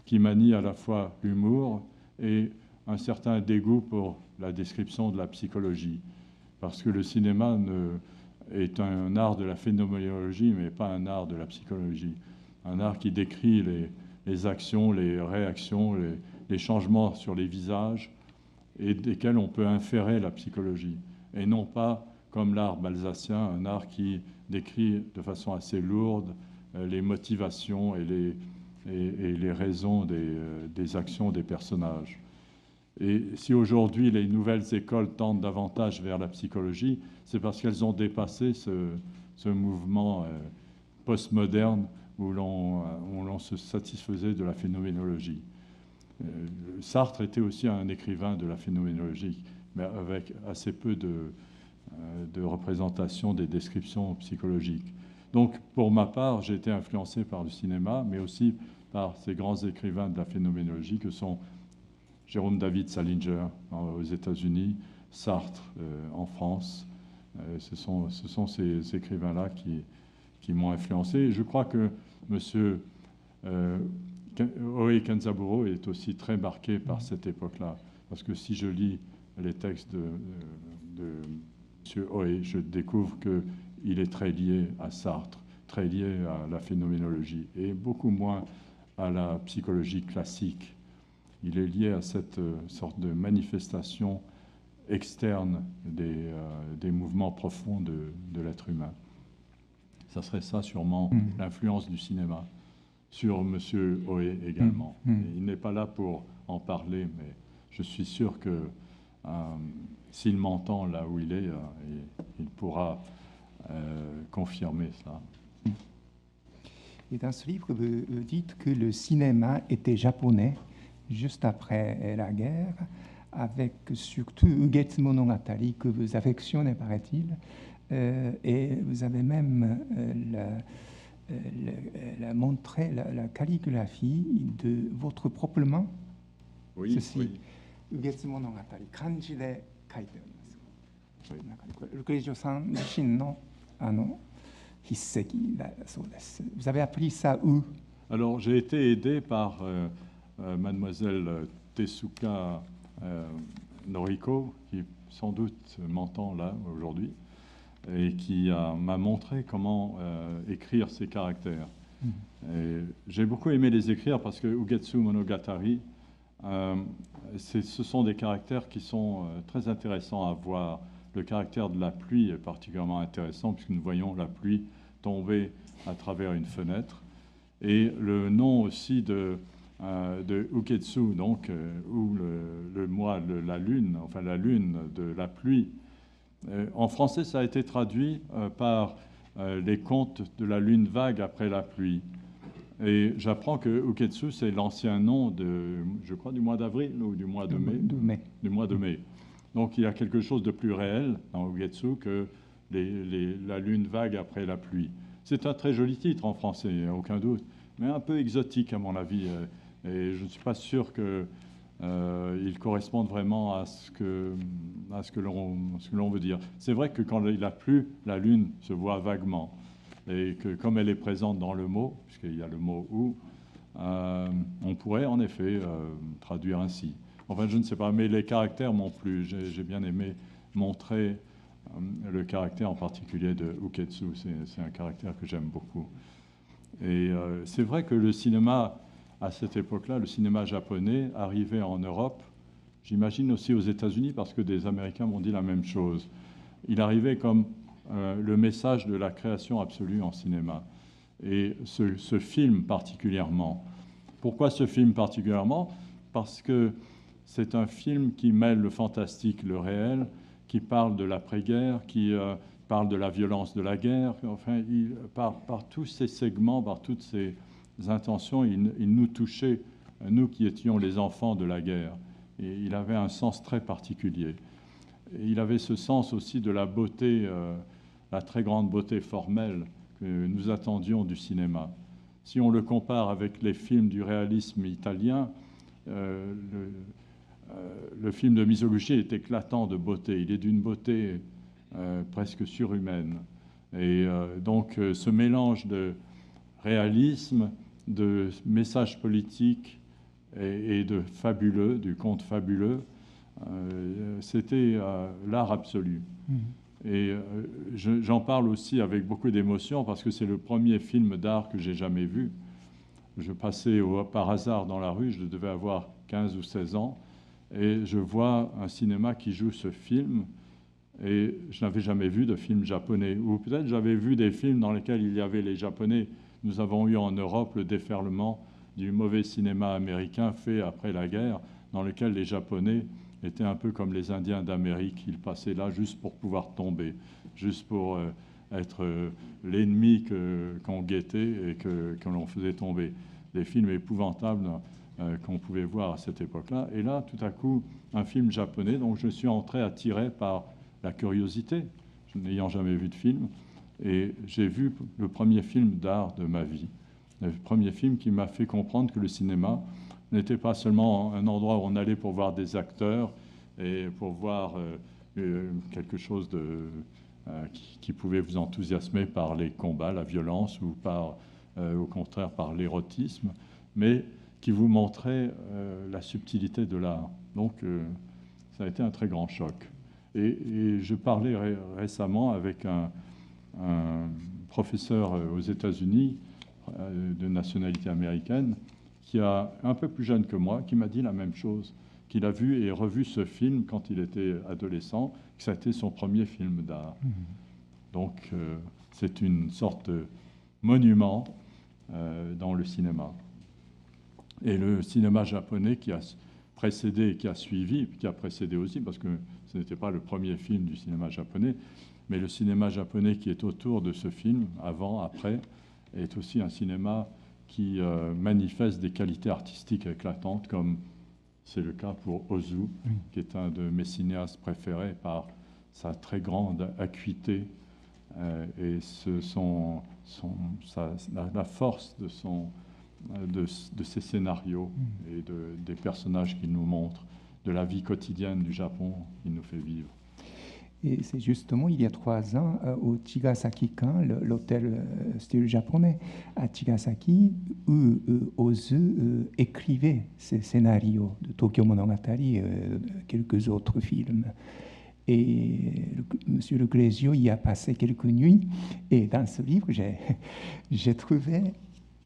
Speaker 2: qui manie à la fois l'humour et un certain dégoût pour la description de la psychologie. Parce que le cinéma est un art de la phénoménologie, mais pas un art de la psychologie. Un art qui décrit les actions, les réactions, les changements sur les visages, et desquels on peut inférer la psychologie. Et non pas, comme l'art balzacien, un art qui décrit de façon assez lourde les motivations et les raisons des actions des personnages. Et si aujourd'hui les nouvelles écoles tendent davantage vers la psychologie, c'est parce qu'elles ont dépassé ce mouvement postmoderne où l'on se satisfaisait de la phénoménologie. Sartre était aussi un écrivain de la phénoménologie, mais avec assez peu de représentation des descriptions psychologiques. Donc, pour ma part, j'ai été influencé par le cinéma, mais aussi par ces grands écrivains de la phénoménologie que sont Jérôme David Salinger aux États-Unis, Sartre en France. Ce sont ces écrivains-là qui m'ont influencé. Je crois que M. Oe Kenzaburo est aussi très marqué par cette époque-là. Parce que si je lis les textes de M. Oe, je découvre qu'il est très lié à Sartre, très lié à la phénoménologie, et beaucoup moins à la psychologie classique. Il est lié à cette sorte de manifestation externe des mouvements profonds de l'être humain. Ça serait ça sûrement l'influence du cinéma sur M. Oe également. Il n'est pas là pour en parler, mais je suis sûr que s'il m'entend là où il est, il pourra confirmer cela.
Speaker 1: Et dans ce livre, vous dites que le cinéma était japonais juste après la guerre, avec surtout Ugetsu Monogatari que vous affectionnez, paraît-il, et vous avez même montré la calligraphie de votre propre main.
Speaker 2: Oui,
Speaker 1: Ceci,
Speaker 2: oui.
Speaker 1: Ugetsu Monogatari, kanji de kaite arimasu. Lukejo-san自身の筆跡だそうです。Vous avez appris ça où?
Speaker 2: Alors, j'ai été aidé par mademoiselle Tesuka Noriko, qui sans doute m'entend là aujourd'hui, et qui m'a montré comment écrire ces caractères. J'ai beaucoup aimé les écrire parce que Ugetsu Monogatari, ce sont des caractères qui sont très intéressants à voir. Le caractère de la pluie est particulièrement intéressant puisque nous voyons la pluie tomber à travers une fenêtre. Et le nom aussi de Uketsu, donc, ou le mois, la lune, enfin la lune de la pluie. En français, ça a été traduit par les contes de la lune vague après la pluie. Et j'apprends que Uketsu, c'est l'ancien nom je crois, du mois d'avril ou du mois de mai. Du mois de mai. Donc il y a quelque chose de plus réel dans Ugetsu que la lune vague après la pluie. C'est un très joli titre en français, il n'y a aucun doute, mais un peu exotique à mon avis. Et je ne suis pas sûr qu'il corresponde vraiment à ce que l'on veut dire. C'est vrai que quand il a plu, la lune se voit vaguement. Et que comme elle est présente dans le mot, puisqu'il y a le mot « ou », on pourrait en effet traduire ainsi. Enfin, je ne sais pas, mais les caractères m'ont plu. J'ai bien aimé montrer le caractère en particulier de Uketsu. C'est un caractère que j'aime beaucoup. Et c'est vrai que le cinéma, à cette époque-là, le cinéma japonais arrivait en Europe, j'imagine aussi aux États-Unis, parce que des Américains m'ont dit la même chose. Il arrivait comme le message de la création absolue en cinéma. Et ce film particulièrement. Pourquoi ce film particulièrement? Parce que c'est un film qui mêle le fantastique, le réel, qui parle de l'après-guerre, qui parle de la violence de la guerre. Enfin, par tous ces segments, par toutes ces intentions, il nous touchait, nous qui étions les enfants de la guerre. Et il avait un sens très particulier. Et il avait ce sens aussi de la beauté, la très grande beauté formelle que nous attendions du cinéma. Si on le compare avec les films du réalisme italien, le film de Mizoguchi est éclatant de beauté. Il est d'une beauté presque surhumaine. Et donc ce mélange de réalisme, de messages politiques et de fabuleux, du conte fabuleux, c'était l'art absolu. Et j'en parle aussi avec beaucoup d'émotion parce que c'est le premier film d'art que j'ai jamais vu. Je passais par hasard dans la rue, je devais avoir 15 ou 16 ans, et je vois un cinéma qui joue ce film, et je n'avais jamais vu de film japonais. Ou peut-être j'avais vu des films dans lesquels il y avait les Japonais. Nous avons eu en Europe le déferlement du mauvais cinéma américain fait après la guerre, dans lequel les Japonais étaient un peu comme les Indiens d'Amérique. Ils passaient là juste pour pouvoir tomber, juste pour être l'ennemi qu'on guettait et que l'on faisait tomber. Des films épouvantables qu'on pouvait voir à cette époque-là. Et là, tout à coup, un film japonais, donc je suis entré attiré par la curiosité, n'ayant jamais vu de film, et j'ai vu le premier film d'art de ma vie, le premier film qui m'a fait comprendre que le cinéma n'était pas seulement un endroit où on allait pour voir des acteurs et pour voir quelque chose qui pouvait vous enthousiasmer par les combats, la violence, ou au contraire par l'érotisme, mais qui vous montrait la subtilité de l'art. Donc ça a été un très grand choc. Et je parlais récemment avec un professeur aux États-Unis de nationalité américaine, qui est un peu plus jeune que moi, qui m'a dit la même chose, qu'il a vu et revu ce film quand il était adolescent, que ça a été son premier film d'art. Donc c'est une sorte de monument dans le cinéma. Et le cinéma japonais qui a précédé et qui a suivi, qui a précédé aussi, parce que ce n'était pas le premier film du cinéma japonais, mais le cinéma japonais qui est autour de ce film, avant, après, est aussi un cinéma qui manifeste des qualités artistiques éclatantes, comme c'est le cas pour Ozu, qui est un de mes cinéastes préférés par sa très grande acuité et la force de ses scénarios et des personnages qu'il nous montre, de la vie quotidienne du Japon qu'il nous fait vivre.
Speaker 1: Et c'est justement il y a 3 ans au Chigasaki-kan, l'hôtel style japonais à Chigasaki, où Ozu écrivait ces scénarios de Tokyo Monogatari, quelques autres films. Et M. Le Grésio y a passé quelques nuits. Et dans ce livre, j'ai trouvé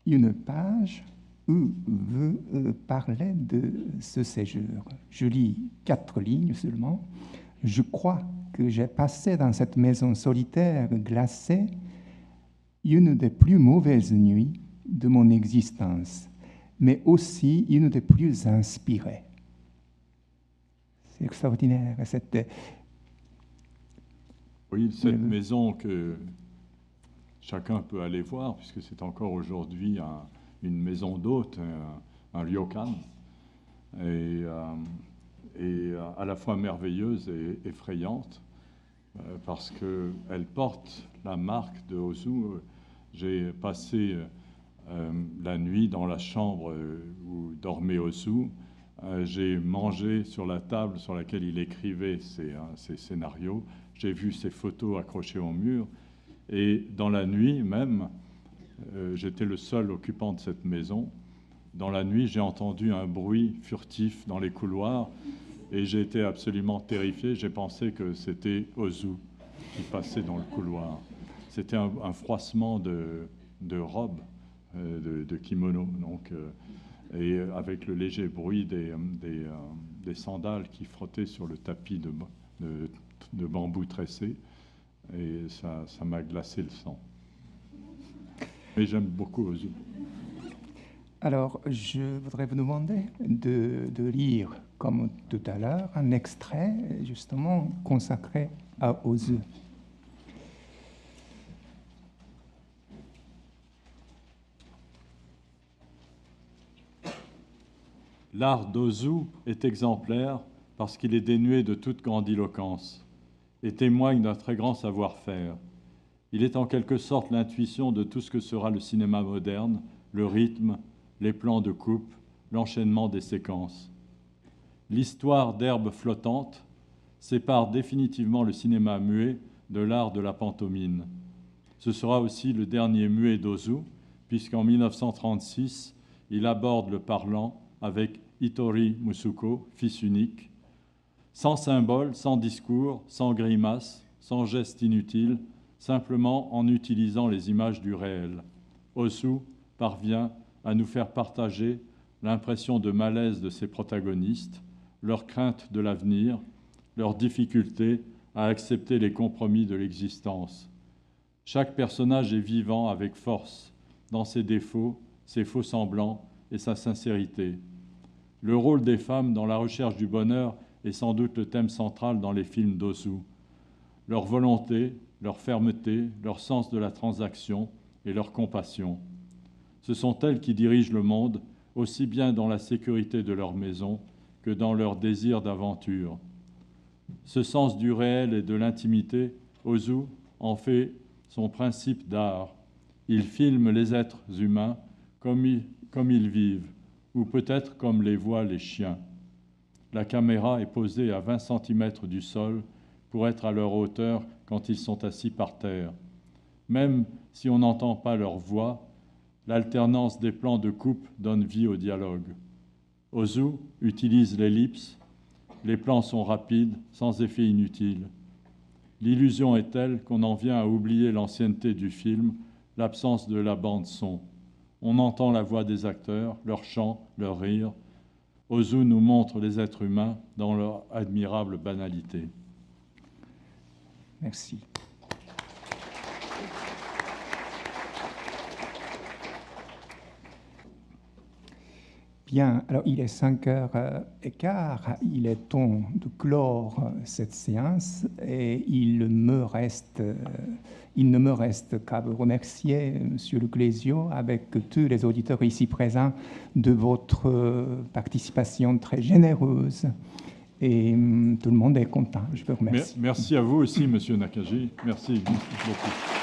Speaker 1: une page où vous parlez de ce séjour. Je lis 4 lignes seulement. Je crois que j'ai passé dans cette maison solitaire glacée une des plus mauvaises nuits de mon existence, mais aussi une des plus inspirées. C'est extraordinaire.
Speaker 2: Oui, cette maison que chacun peut aller voir, puisque c'est encore aujourd'hui une maison d'hôte, un ryokan, et à la fois merveilleuse et effrayante, parce qu'elle porte la marque de Ozu. J'ai passé la nuit dans la chambre où dormait Ozu. J'ai mangé sur la table sur laquelle il écrivait ses scénarios. J'ai vu ses photos accrochées au mur. Et dans la nuit même, j'étais le seul occupant de cette maison. Dans la nuit, j'ai entendu un bruit furtif dans les couloirs et j'ai été absolument terrifié. J'ai pensé que c'était Ozu qui passait dans le couloir. C'était un froissement de robe, de kimono, donc, et avec le léger bruit des sandales qui frottaient sur le tapis de bambou tressé. Et ça m'a glacé le sang. Mais j'aime beaucoup Ozu.
Speaker 1: Alors, je voudrais vous demander de lire, comme tout à l'heure, un extrait justement consacré à Ozu.
Speaker 2: L'art d'Ozu est exemplaire parce qu'il est dénué de toute grandiloquence et témoigne d'un très grand savoir-faire. Il est en quelque sorte l'intuition de tout ce que sera le cinéma moderne, le rythme, les plans de coupe, l'enchaînement des séquences. L'histoire d'Herbes flottantes sépare définitivement le cinéma muet de l'art de la pantomime. Ce sera aussi le dernier muet d'Ozu, puisqu'en 1936, il aborde le parlant avec Hitori Musuko, fils unique, sans symbole, sans discours, sans grimace, sans geste inutile, simplement en utilisant les images du réel. Ozu parvient à nous faire partager l'impression de malaise de ses protagonistes, leur crainte de l'avenir, leur difficulté à accepter les compromis de l'existence. Chaque personnage est vivant avec force, dans ses défauts, ses faux-semblants et sa sincérité. Le rôle des femmes dans la recherche du bonheur est sans doute le thème central dans les films d'Ozu. Leur volonté, leur fermeté, leur sens de la transaction et leur compassion. Ce sont elles qui dirigent le monde aussi bien dans la sécurité de leur maison que dans leur désir d'aventure. Ce sens du réel et de l'intimité, Ozu en fait son principe d'art. Il filme les êtres humains comme ils vivent, ou peut-être comme les voient les chiens. La caméra est posée à 20 cm du sol pour être à leur hauteur quand ils sont assis par terre. Même si on n'entend pas leur voix, l'alternance des plans de coupe donne vie au dialogue. Ozu utilise l'ellipse, les plans sont rapides, sans effet inutile. L'illusion est telle qu'on en vient à oublier l'ancienneté du film, l'absence de la bande-son. On entend la voix des acteurs, leur chant, leur rire. Ozu nous montre les êtres humains dans leur admirable banalité.
Speaker 1: Merci. Bien, alors il est 5h15, il est temps de clore cette séance et il ne me reste qu'à vous remercier, Monsieur Le Clésio, avec tous les auditeurs ici présents, de votre participation très généreuse. Et tout le monde est content. Je vous remercie.
Speaker 2: Merci à vous aussi, Monsieur Nakaji. Merci beaucoup.